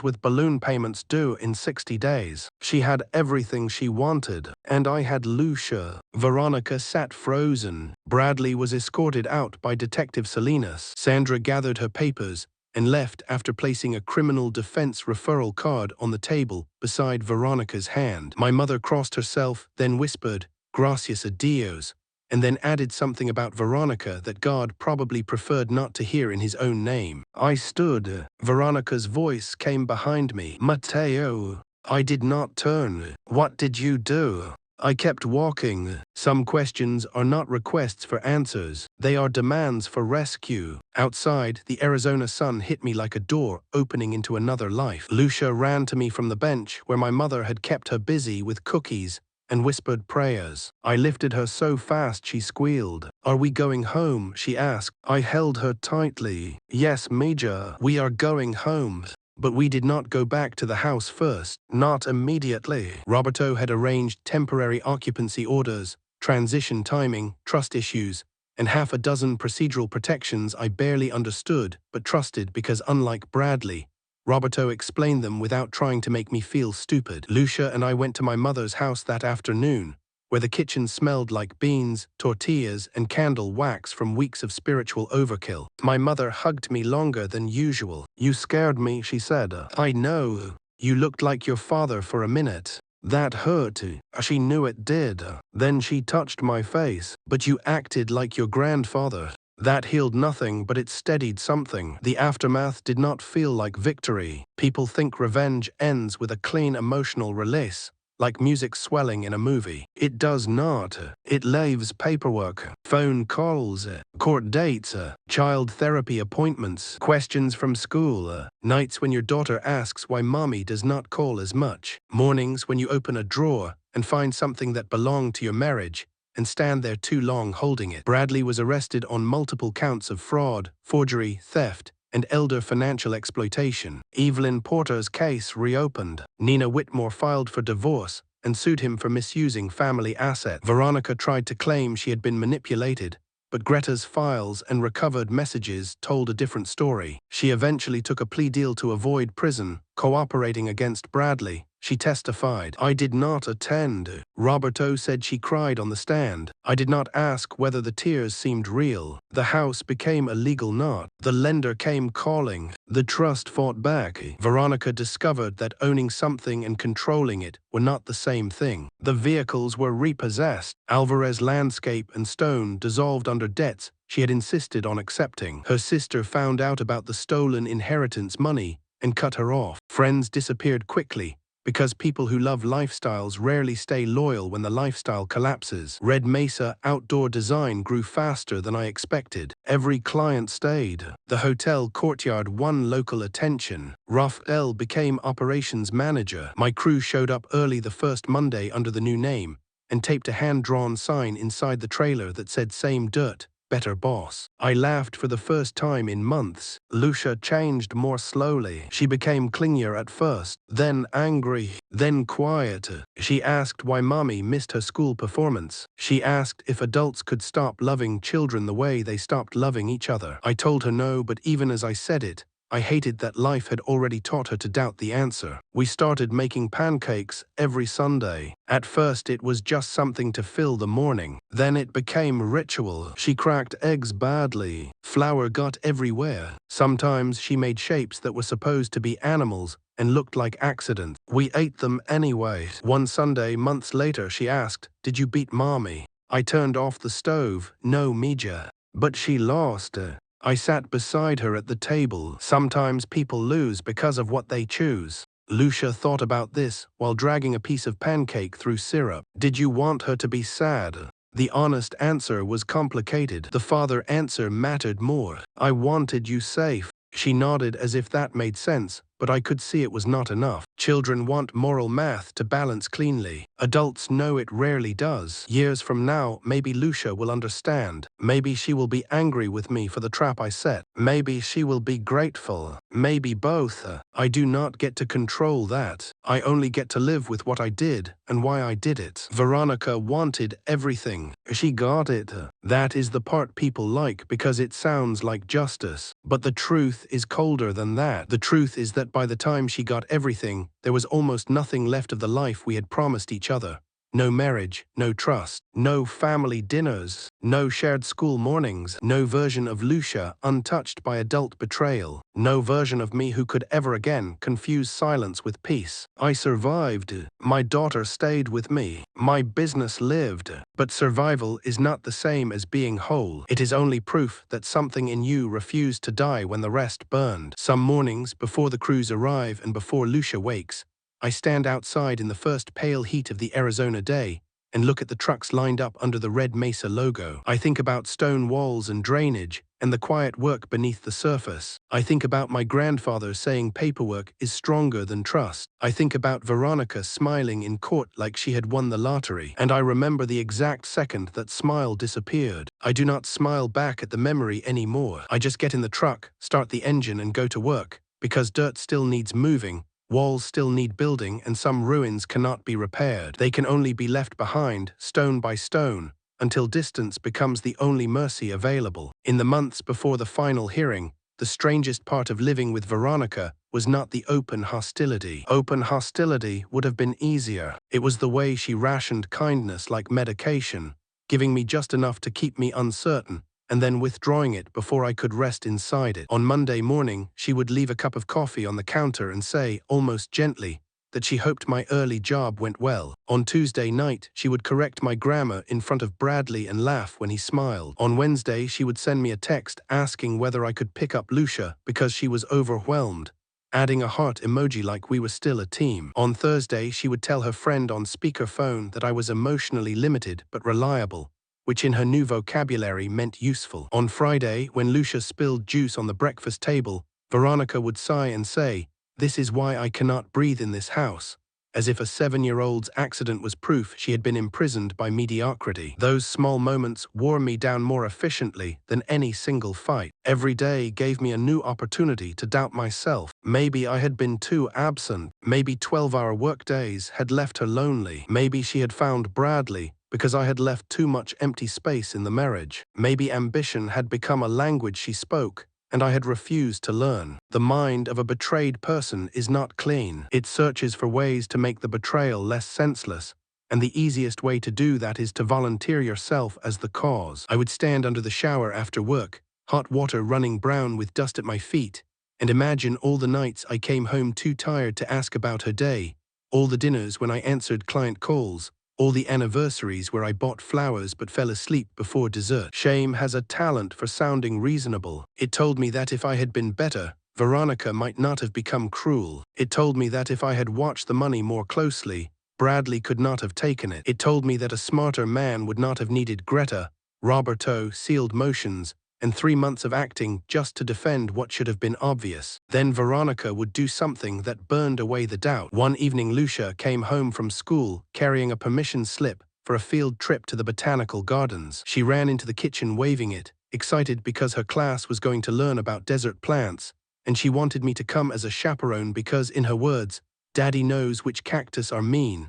with balloon payments due in 60 days. She had everything she wanted. And I had Lucia. Veronica sat frozen. Bradley was escorted out by Detective Salinas. Sandra gathered her papers and left after placing a criminal defense referral card on the table beside Veronica's hand. My mother crossed herself, then whispered, "Gracias a Dios," and then added something about Veronica that God probably preferred not to hear in his own name. I stood. Veronica's voice came behind me. Mateo. I did not turn. What did you do? I kept walking. Some questions are not requests for answers. They are demands for rescue. Outside, the Arizona sun hit me like a door opening into another life. Lucia ran to me from the bench where my mother had kept her busy with cookies and whispered prayers. I lifted her so fast she squealed. Are we going home? She asked. I held her tightly. Yes, Major, we are going home. But we did not go back to the house first, not immediately. Roberto had arranged temporary occupancy orders, transition timing, trust issues, and half a dozen procedural protections I barely understood but trusted because, unlike Bradley, Roberto explained them without trying to make me feel stupid. Lucia and I went to my mother's house that afternoon, where the kitchen smelled like beans, tortillas, and candle wax from weeks of spiritual overkill. My mother hugged me longer than usual. "You scared me," she said. "I know. You looked like your father for a minute. That hurt." She knew it did. Then she touched my face. "But you acted like your grandfather." That healed nothing, but it steadied something. The aftermath did not feel like victory. People think revenge ends with a clean emotional release, like music swelling in a movie. It does not. It leaves paperwork, phone calls, court dates, child therapy appointments, questions from school, nights when your daughter asks why mommy does not call as much, mornings when you open a drawer and find something that belonged to your marriage and stand there too long holding it. Bradley was arrested on multiple counts of fraud, forgery, theft, and elder financial exploitation. Evelyn Porter's case reopened. Nina Whitmore filed for divorce and sued him for misusing family assets. Veronica tried to claim she had been manipulated, but Greta's files and recovered messages told a different story. She eventually took a plea deal to avoid prison, cooperating against Bradley. She testified, "I did not attend." Roberto said she cried on the stand. "I did not ask whether the tears seemed real." The house became a legal knot. The lender came calling. The trust fought back. Veronica discovered that owning something and controlling it were not the same thing. The vehicles were repossessed. Alvarez Landscape and Stone dissolved under debts she had insisted on accepting. Her sister found out about the stolen inheritance money and cut her off. Friends disappeared quickly, because people who love lifestyles rarely stay loyal when the lifestyle collapses. Red Mesa outdoor design grew faster than I expected. Every client stayed. The hotel courtyard won local attention. Raphael became operations manager. My crew showed up early the first Monday under the new name and taped a hand-drawn sign inside the trailer that said "Same dirt, better boss." I laughed for the first time in months. Lucia changed more slowly. She became clingier at first, then angry, then quiet. She asked why mommy missed her school performance. She asked if adults could stop loving children the way they stopped loving each other. I told her no, but even as I said it, I hated that life had already taught her to doubt the answer. We started making pancakes every Sunday. At first it was just something to fill the morning. Then it became ritual. She cracked eggs badly. Flour got everywhere. Sometimes she made shapes that were supposed to be animals and looked like accidents. We ate them anyway. One Sunday, months later, she asked, "Did you beat mommy?" I turned off the stove. "No, Mija." But she lost. I sat beside her at the table. Sometimes people lose because of what they choose. Lucia thought about this while dragging a piece of pancake through syrup. "Did you want her to be sad?" The honest answer was complicated. The father answer mattered more. "I wanted you safe." She nodded as if that made sense, but I could see it was not enough. Children want moral math to balance cleanly. Adults know it rarely does. Years from now, maybe Lucia will understand. Maybe she will be angry with me for the trap I set. Maybe she will be grateful. Maybe both. I do not get to control that. I only get to live with what I did and why I did it. Veronica wanted everything. She got it. That is the part people like because it sounds like justice. But the truth is colder than that. The truth is that by the time she got everything, there was almost nothing left of the life we had promised each other. No marriage, no trust, no family dinners, no shared school mornings, no version of Lucia untouched by adult betrayal, no version of me who could ever again confuse silence with peace. I survived. My daughter stayed with me. My business lived. But survival is not the same as being whole. It is only proof that something in you refused to die when the rest burned. Some mornings, before the crews arrive and before Lucia wakes, I stand outside in the first pale heat of the Arizona day and look at the trucks lined up under the Red Mesa logo. I think about stone walls and drainage and the quiet work beneath the surface. I think about my grandfather saying paperwork is stronger than trust. I think about Veronica smiling in court like she had won the lottery. And I remember the exact second that smile disappeared. I do not smile back at the memory anymore. I just get in the truck, start the engine and go to work. Because dirt still needs moving, walls still need building, and some ruins cannot be repaired. They can only be left behind, stone by stone, until distance becomes the only mercy available. In the months before the final hearing, the strangest part of living with Veronica was not the open hostility. Open hostility would have been easier. It was the way she rationed kindness like medication, giving me just enough to keep me uncertain, and then withdrawing it before I could rest inside it. On Monday morning, she would leave a cup of coffee on the counter and say, almost gently, that she hoped my early job went well. On Tuesday night, she would correct my grammar in front of Bradley and laugh when he smiled. On Wednesday, she would send me a text asking whether I could pick up Lucia because she was overwhelmed, adding a heart emoji like we were still a team. On Thursday, she would tell her friend on speakerphone that I was emotionally limited but reliable, which in her new vocabulary meant useful. On Friday, when Lucia spilled juice on the breakfast table, Veronica would sigh and say, "This is why I cannot breathe in this house," as if a 7-year-old's accident was proof she had been imprisoned by mediocrity. Those small moments wore me down more efficiently than any single fight. Every day gave me a new opportunity to doubt myself. Maybe I had been too absent. Maybe 12-hour workdays had left her lonely. Maybe she had found Bradley because I had left too much empty space in the marriage. Maybe ambition had become a language she spoke, and I had refused to learn. The mind of a betrayed person is not clean. It searches for ways to make the betrayal less senseless, and the easiest way to do that is to volunteer yourself as the cause. I would stand under the shower after work, hot water running brown with dust at my feet, and imagine all the nights I came home too tired to ask about her day, all the dinners when I answered client calls, all the anniversaries where I bought flowers but fell asleep before dessert. Shame has a talent for sounding reasonable. It told me that if I had been better, Veronica might not have become cruel. It told me that if I had watched the money more closely, Bradley could not have taken it. It told me that a smarter man would not have needed Greta, Roberto, sealed motions, and 3 months of acting just to defend what should have been obvious. Then Veronica would do something that burned away the doubt. One evening, Lucia came home from school carrying a permission slip for a field trip to the botanical gardens. She ran into the kitchen waving it, excited because her class was going to learn about desert plants, and she wanted me to come as a chaperone because, in her words, "Daddy knows which cactus are mean."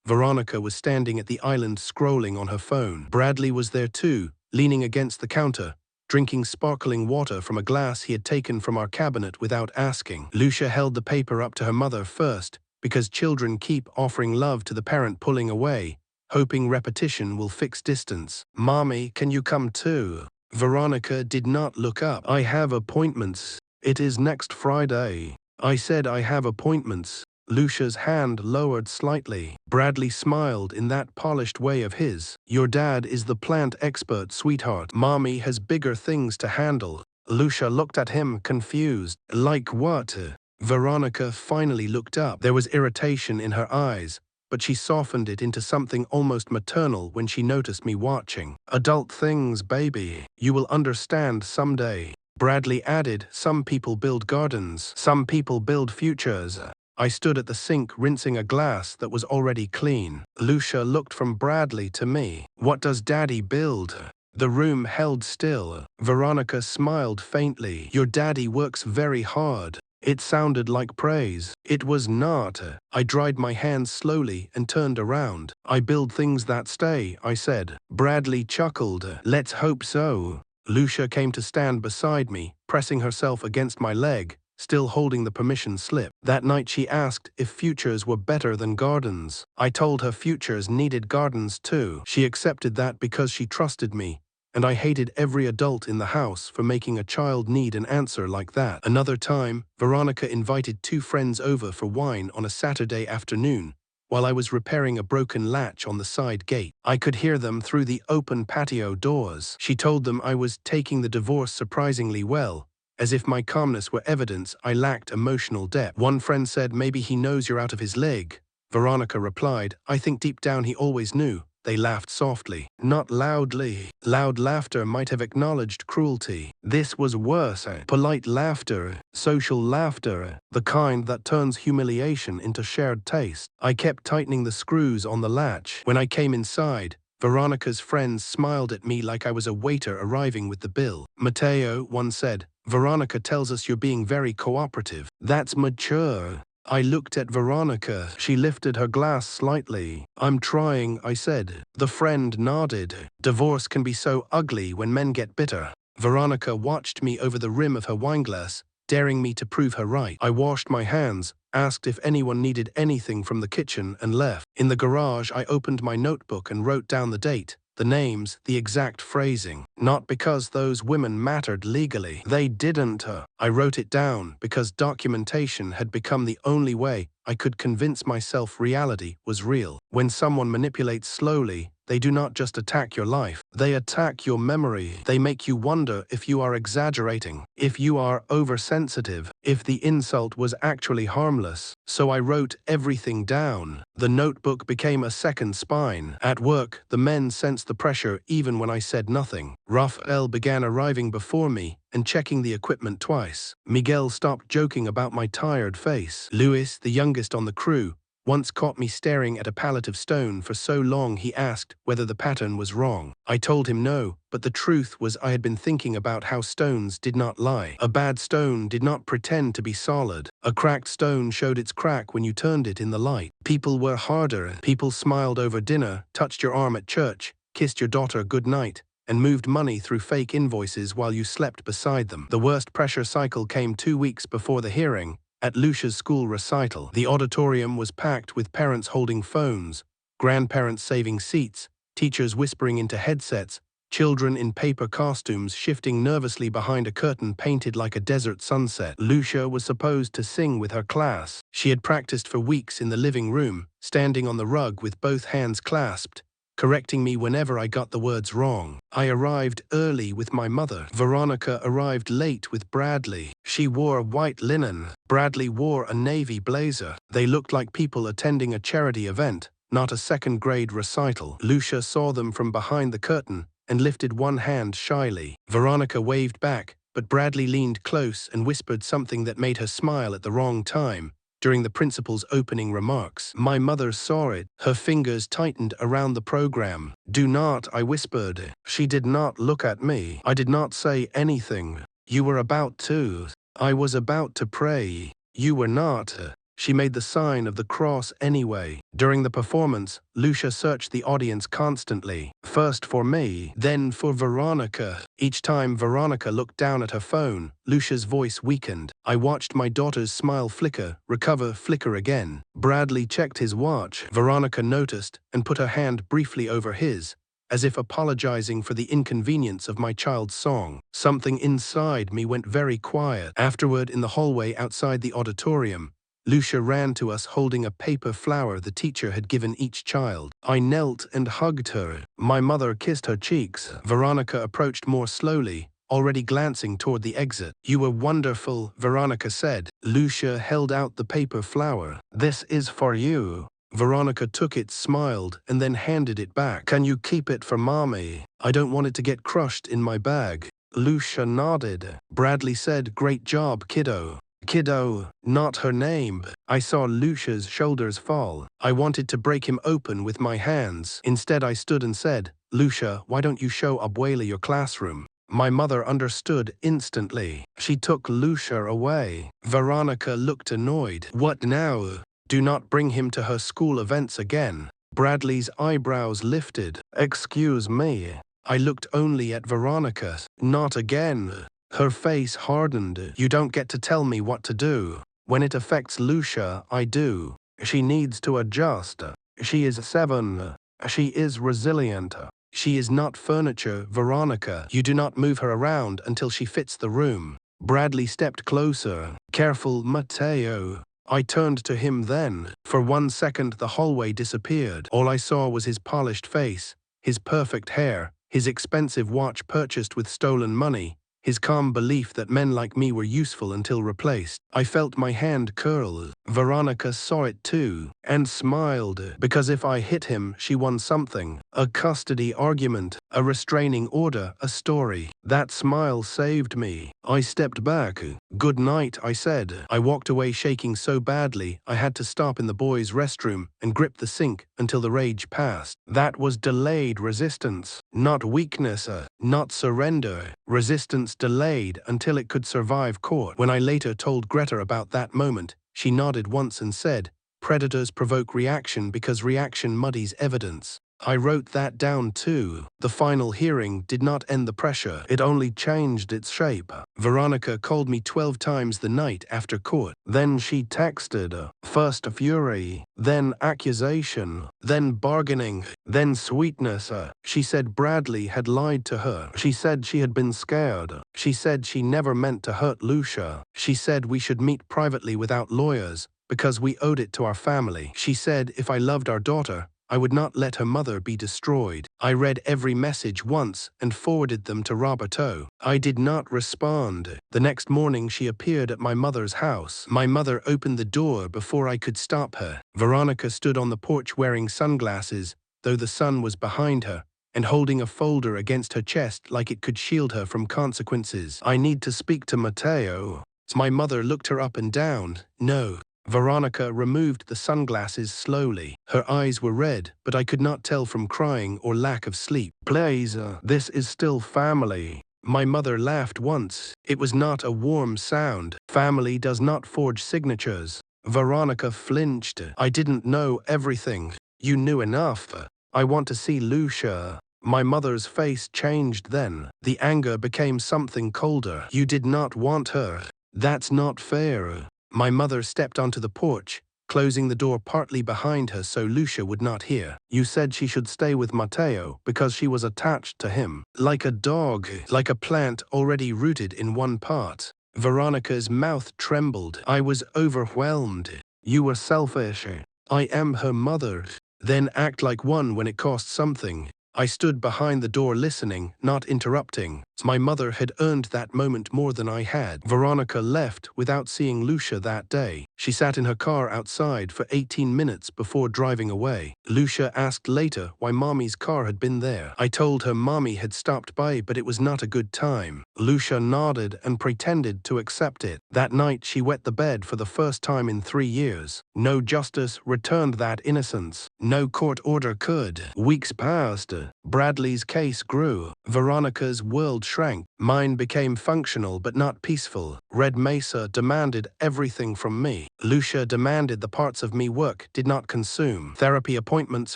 Veronica was standing at the island scrolling on her phone. Bradley was there too, leaning against the counter, drinking sparkling water from a glass he had taken from our cabinet without asking. Lucia held the paper up to her mother first, because children keep offering love to the parent pulling away, hoping repetition will fix distance. "Mommy, can you come too?" Veronica did not look up. "I have appointments. It is next Friday." I said, "I have appointments." Lucia's hand lowered slightly. Bradley smiled in that polished way of his. "Your dad is the plant expert, sweetheart. Mommy has bigger things to handle." Lucia looked at him, confused. "Like what?" Veronica finally looked up. There was irritation in her eyes, but she softened it into something almost maternal when she noticed me watching. "Adult things, baby. You will understand someday." Bradley added, "Some people build gardens. Some people build futures." I stood at the sink rinsing a glass that was already clean. Lucia looked from Bradley to me. "What does Daddy build?" The room held still. Veronica smiled faintly. "Your daddy works very hard." It sounded like praise. It was not. I dried my hands slowly and turned around. "I build things that stay," I said. Bradley chuckled. "Let's hope so." Lucia came to stand beside me, pressing herself against my leg, still holding the permission slip. That night she asked if futures were better than gardens. I told her futures needed gardens too. She accepted that because she trusted me, and I hated every adult in the house for making a child need an answer like that. Another time, Veronica invited 2 friends over for wine on a Saturday afternoon, while I was repairing a broken latch on the side gate. I could hear them through the open patio doors. She told them I was taking the divorce surprisingly well, as if my calmness were evidence I lacked emotional depth. One friend said, "Maybe he knows you're out of his league." Veronica replied, "I think deep down he always knew." They laughed softly, not loudly. Loud laughter might have acknowledged cruelty. This was worse. Polite laughter, social laughter, the kind that turns humiliation into shared taste. I kept tightening the screws on the latch. When I came inside, Veronica's friends smiled at me like I was a waiter arriving with the bill. "Mateo," one said, Veronica tells us you're being very cooperative. That's mature. I looked at Veronica. She lifted her glass slightly. I'm trying, I said. The friend nodded. Divorce can be so ugly when men get bitter. Veronica watched me over the rim of her wineglass, daring me to prove her right. I washed my hands, asked if anyone needed anything from the kitchen, and left. In the garage, I opened my notebook and wrote down the date, the names, the exact phrasing. Not because those women mattered legally. They didn't. I wrote it down because documentation had become the only way I could convince myself reality was real. When someone manipulates slowly, they do not just attack your life, they attack your memory. They make you wonder if you are exaggerating, if you are oversensitive, if the insult was actually harmless. So I wrote everything down. The notebook became a second spine. At work, the men sensed the pressure even when I said nothing. Rafael began arriving before me and checking the equipment twice. Miguel stopped joking about my tired face. Luis, the youngest on the crew, once caught me staring at a pallet of stone for so long he asked whether the pattern was wrong. I told him no, but the truth was I had been thinking about how stones did not lie. A bad stone did not pretend to be solid. A cracked stone showed its crack when you turned it in the light. People were harder. People smiled over dinner, touched your arm at church, kissed your daughter goodnight, and moved money through fake invoices while you slept beside them. The worst pressure cycle came 2 weeks before the hearing, at Lucia's school recital. The auditorium was packed with parents holding phones, grandparents saving seats, teachers whispering into headsets, children in paper costumes shifting nervously behind a curtain painted like a desert sunset. Lucia was supposed to sing with her class. She had practiced for weeks in the living room, standing on the rug with both hands clasped, correcting me whenever I got the words wrong. I arrived early with my mother. Veronica arrived late with Bradley. She wore white linen. Bradley wore a navy blazer. They looked like people attending a charity event, not a second-grade recital. Lucia saw them from behind the curtain and lifted one hand shyly. Veronica waved back, but Bradley leaned close and whispered something that made her smile at the wrong time. During the principal's opening remarks, my mother saw it. Her fingers tightened around the program. "Do not," I whispered. She did not look at me. I did not say anything. "You were about to." I was about to pray. "You were not." She made the sign of the cross anyway. During the performance, Lucia searched the audience constantly. First for me, then for Veronica. Each time Veronica looked down at her phone, Lucia's voice weakened. I watched my daughter's smile flicker, recover, flicker again. Bradley checked his watch. Veronica noticed and put her hand briefly over his, as if apologizing for the inconvenience of my child's song. Something inside me went very quiet. Afterward, in the hallway outside the auditorium, Lucia ran to us holding a paper flower the teacher had given each child. I knelt and hugged her. My mother kissed her cheeks. Veronica approached more slowly, already glancing toward the exit. "You were wonderful," Veronica said. Lucia held out the paper flower. "This is for you." Veronica took it, smiled, and then handed it back. "Can you keep it for Mommy? I don't want it to get crushed in my bag." Lucia nodded. Bradley said, "Great job, kiddo." Kiddo, not her name. I saw Lucia's shoulders fall. I wanted to break him open with my hands. Instead, I stood and said, "Lucia, why don't you show Abuela your classroom?" My mother understood instantly. She took Lucia away. Veronica looked annoyed. "What now?" "Do not bring him to her school events again." Bradley's eyebrows lifted. "Excuse me." I looked only at Veronica. "Not again." Her face hardened. "You don't get to tell me what to do. When it affects Lucia, I do. She needs to adjust. She is 7. She is resilient. She is not furniture, Veronica. You do not move her around until she fits the room." Bradley stepped closer. "Careful, Mateo." I turned to him then. For 1 second, the hallway disappeared. All I saw was his polished face, his perfect hair, his expensive watch purchased with stolen money, his calm belief that men like me were useful until replaced. I felt my hand curl. Veronica saw it too, and smiled, because if I hit him, she won something. A custody argument, a restraining order, a story. That smile saved me. I stepped back. "Good night," I said. I walked away shaking so badly, I had to stop in the boys' restroom and grip the sink until the rage passed. That was delayed resistance, not weakness, not surrender. Resistance just delayed until it could survive court. When I later told Greta about that moment, she nodded once and said, "Predators provoke reaction because reaction muddies evidence." I wrote that down too. The final hearing did not end the pressure, it only changed its shape. Veronica called me 12 times the night after court. Then she texted, first fury, then accusation, then bargaining, then sweetness. She said Bradley had lied to her. She said she had been scared. She said she never meant to hurt Lucia. She said we should meet privately without lawyers, because we owed it to our family. She said if I loved our daughter, I would not let her mother be destroyed. I read every message once and forwarded them to RevengeStory. I did not respond. The next morning she appeared at my mother's house. My mother opened the door before I could stop her. Veronica stood on the porch wearing sunglasses, though the sun was behind her, and holding a folder against her chest like it could shield her from consequences. "I need to speak to Mateo." My mother looked her up and down. "No." Veronica removed the sunglasses slowly. Her eyes were red, but I could not tell from crying or lack of sleep. "Please, this is still family." My mother laughed once. It was not a warm sound. "Family does not forge signatures." Veronica flinched. "I didn't know everything." "You knew enough." "I want to see Lucia." My mother's face changed then. The anger became something colder. "You did not want her. That's not fair." My mother stepped onto the porch, closing the door partly behind her so Lucia would not hear. "You said she should stay with Mateo because she was attached to him. Like a dog, like a plant already rooted in one part." Veronica's mouth trembled. I was overwhelmed. "You were selfish." "I am her mother." "Then act like one when it costs something." I stood behind the door listening, not interrupting. My mother had earned that moment more than I had. Veronica left without seeing Lucia that day. She sat in her car outside for 18 minutes before driving away. Lucia asked later why Mommy's car had been there. I told her Mommy had stopped by, but it was not a good time. Lucia nodded and pretended to accept it. That night she wet the bed for the first time in 3 years. No justice returned that innocence. No court order could. Weeks passed. Bradley's case grew. Veronica's world shrank. Mine became functional but not peaceful. Red Mesa demanded everything from me. Lucia demanded the parts of me work did not consume. Therapy appointments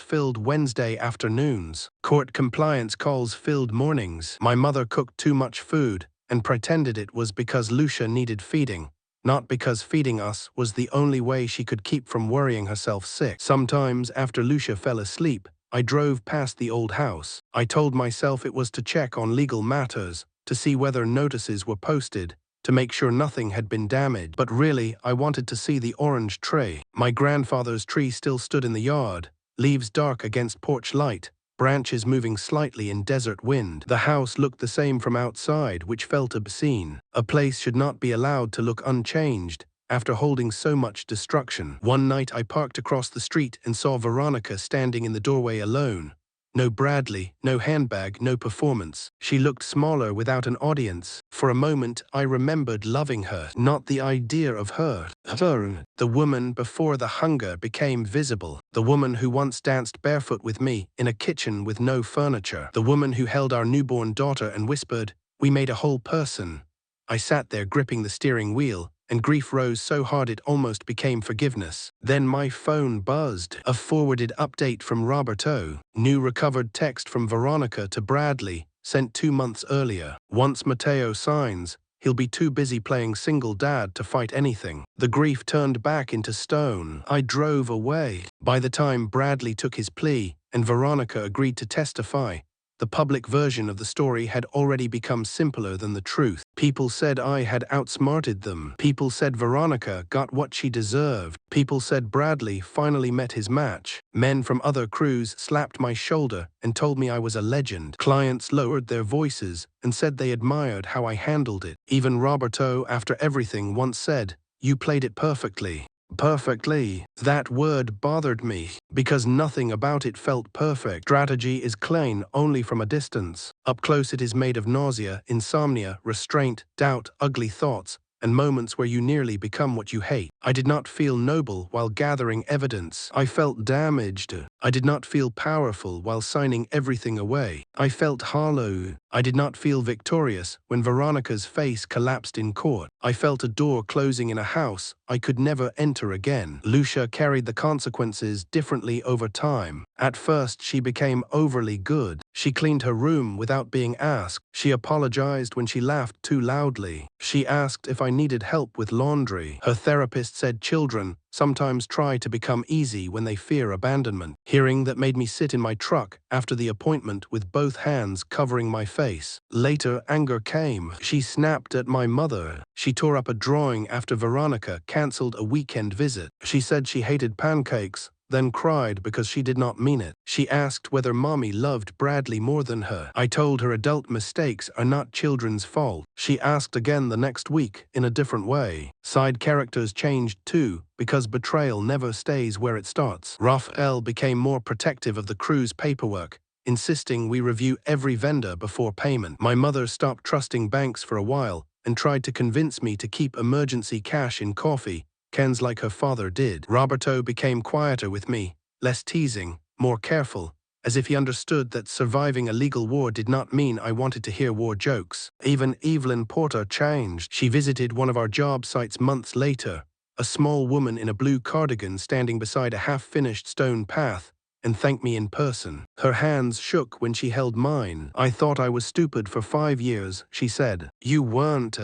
filled Wednesday afternoons. Court compliance calls filled mornings. My mother cooked too much food and pretended it was because Lucia needed feeding, not because feeding us was the only way she could keep from worrying herself sick. Sometimes after Lucia fell asleep, I drove past the old house. I told myself it was to check on legal matters, to see whether notices were posted, to make sure nothing had been damaged. But really, I wanted to see the orange tree. My grandfather's tree still stood in the yard, leaves dark against porch light, branches moving slightly in desert wind. The house looked the same from outside, which felt obscene. A place should not be allowed to look unchanged after holding so much destruction. One night I parked across the street and saw Veronica standing in the doorway alone. No Bradley, no handbag, no performance. She looked smaller without an audience. For a moment I remembered loving her, not the idea of her. The woman before the hunger became visible. The woman who once danced barefoot with me in a kitchen with no furniture. The woman who held our newborn daughter and whispered, "We made a whole person." I sat there gripping the steering wheel, and grief rose so hard it almost became forgiveness. Then my phone buzzed. A forwarded update from RevengeStory. New recovered text from Veronica to Bradley, sent 2 months earlier. Once Mateo signs, he'll be too busy playing single dad to fight anything. The grief turned back into stone. I drove away. By the time Bradley took his plea and Veronica agreed to testify, the public version of the story had already become simpler than the truth. People said I had outsmarted them. People said Veronica got what she deserved. People said Bradley finally met his match. Men from other crews slapped my shoulder and told me I was a legend. Clients lowered their voices and said they admired how I handled it. Even RevengeStory, after everything, once said, "You played it perfectly." Perfectly. That word bothered me, because nothing about it felt perfect. Strategy is clean only from a distance. Up close it is made of nausea, insomnia, restraint, doubt, ugly thoughts, and moments where you nearly become what you hate. I did not feel noble while gathering evidence. I felt damaged. I did not feel powerful while signing everything away. I felt hollow. I did not feel victorious when Veronica's face collapsed in court. I felt a door closing in a house I could never enter again. Lucia carried the consequences differently over time. At first, she became overly good. She cleaned her room without being asked. She apologized when she laughed too loudly. She asked if I needed help with laundry. Her therapist said children sometimes try to become easy when they fear abandonment. Hearing that made me sit in my truck after the appointment with both hands covering my face. Later, anger came. She snapped at my mother. She tore up a drawing after Veronica canceled a weekend visit. She said she hated pancakes, then cried because she did not mean it. She asked whether Mommy loved Bradley more than her. I told her adult mistakes are not children's fault. She asked again the next week in a different way. Side characters changed too, because betrayal never stays where it starts. Raphael became more protective of the crew's paperwork, insisting we review every vendor before payment. My mother stopped trusting banks for a while and tried to convince me to keep emergency cash in coffee cans like her father did. Roberto became quieter with me, less teasing, more careful, as if he understood that surviving a legal war did not mean I wanted to hear war jokes. Even Evelyn Porter changed. She visited one of our job sites months later, a small woman in a blue cardigan standing beside a half-finished stone path, and thanked me in person. Her hands shook when she held mine. I thought I was stupid for 5 years, she said. You weren't.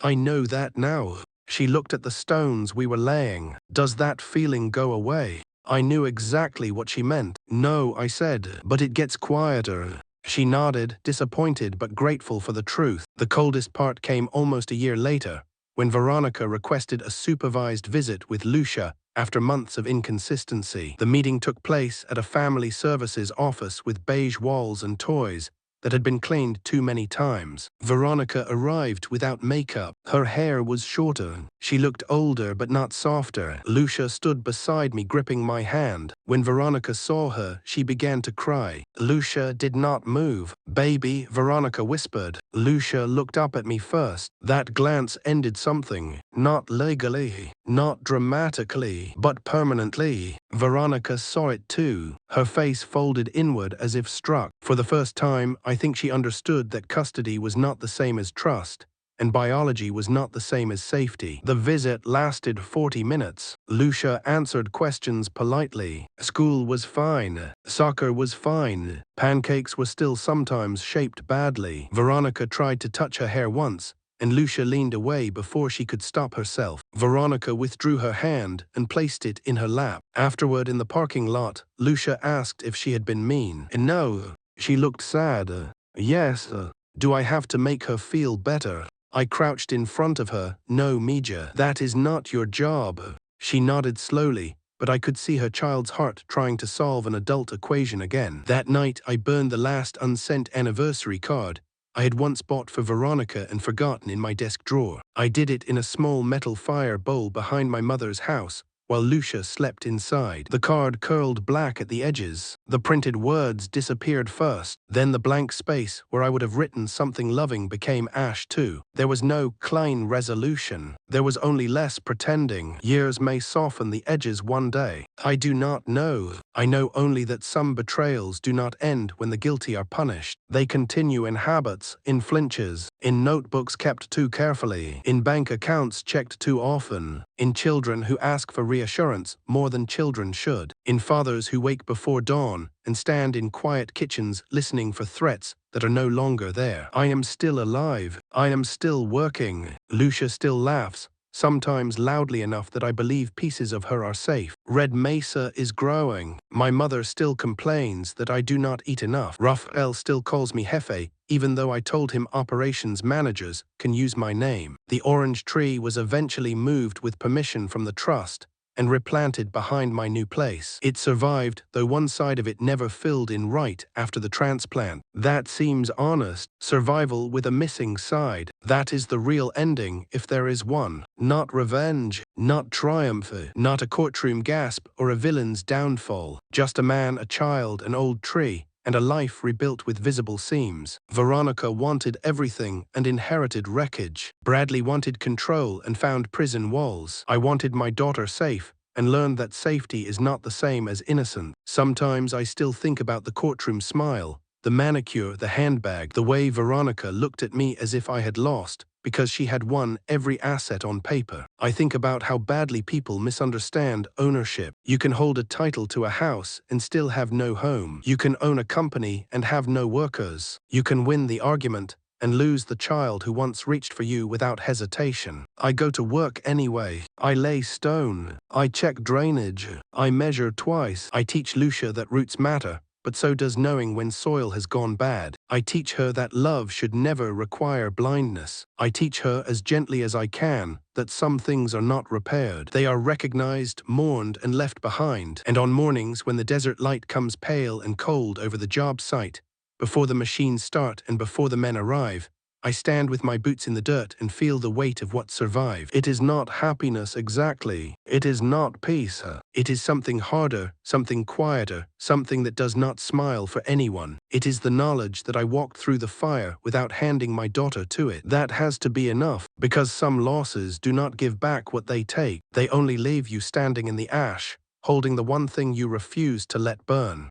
I know that now. She looked at the stones we were laying. Does that feeling go away? I knew exactly what she meant. No, I said, but it gets quieter. She nodded, disappointed but grateful for the truth. The coldest part came almost a year later, when Veronica requested a supervised visit with Lucia after months of inconsistency. The meeting took place at a family services office with beige walls and toys that had been cleaned too many times. Veronica arrived without makeup. Her hair was shorter. She looked older but not softer. Lucia stood beside me gripping my hand. When Veronica saw her, she began to cry. Lucia did not move. Baby, Veronica whispered. Lucia looked up at me first. That glance ended something. Not legally, not dramatically, but permanently. Veronica saw it too. Her face folded inward as if struck. For the first time, I think she understood that custody was not the same as trust, and biology was not the same as safety. The visit lasted 40 minutes. Lucia answered questions politely. School was fine. Soccer was fine. Pancakes were still sometimes shaped badly. Veronica tried to touch her hair once, and Lucia leaned away before she could stop herself. Veronica withdrew her hand and placed it in her lap. Afterward, in the parking lot, Lucia asked if she had been mean. No. She looked sad. Yes. Do I have to make her feel better? I crouched in front of her. No, Mija. That is not your job. She nodded slowly, but I could see her child's heart trying to solve an adult equation again. That night, I burned the last unsent anniversary card I had once bought for Veronica and forgotten in my desk drawer. I did it in a small metal fire bowl behind my mother's house, while Lucia slept inside. The card curled black at the edges. The printed words disappeared first. Then the blank space where I would have written something loving became ash too. There was no clean resolution. There was only less pretending. Years may soften the edges one day. I do not know. I know only that some betrayals do not end when the guilty are punished. They continue in habits, in flinches, in notebooks kept too carefully, in bank accounts checked too often, in children who ask for reassurance more than children should, in fathers who wake before dawn and stand in quiet kitchens listening for threats that are no longer there. I am still alive. I am still working. Lucia still laughs, sometimes loudly enough that I believe pieces of her are safe. Red Mesa is growing. My mother still complains that I do not eat enough. Raphael still calls me Jefe, even though I told him operations managers can use my name. The orange tree was eventually moved with permission from the trust and replanted behind my new place. It survived, though one side of it never filled in right after the transplant. That seems honest. Survival with a missing side. That is the real ending, if there is one. Not revenge, not triumph, not a courtroom gasp or a villain's downfall. Just a man, a child, an old tree, and a life rebuilt with visible seams. Veronica wanted everything and inherited wreckage. Bradley wanted control and found prison walls. I wanted my daughter safe and learned that safety is not the same as innocence. Sometimes I still think about the courtroom smile, the manicure, the handbag, the way Veronica looked at me as if I had lost, because she had won every asset on paper. I think about how badly people misunderstand ownership. You can hold a title to a house and still have no home. You can own a company and have no workers. You can win the argument and lose the child who once reached for you without hesitation. I go to work anyway. I lay stone. I check drainage. I measure twice. I teach Lucia that roots matter, but so does knowing when soil has gone bad. I teach her that love should never require blindness. I teach her as gently as I can that some things are not repaired. They are recognized, mourned, and left behind. And on mornings when the desert light comes pale and cold over the job site, before the machines start and before the men arrive, I stand with my boots in the dirt and feel the weight of what survived. It is not happiness exactly. It is not peace. It is something harder, something quieter, something that does not smile for anyone. It is the knowledge that I walked through the fire without handing my daughter to it. That has to be enough, because some losses do not give back what they take. They only leave you standing in the ash, holding the one thing you refuse to let burn.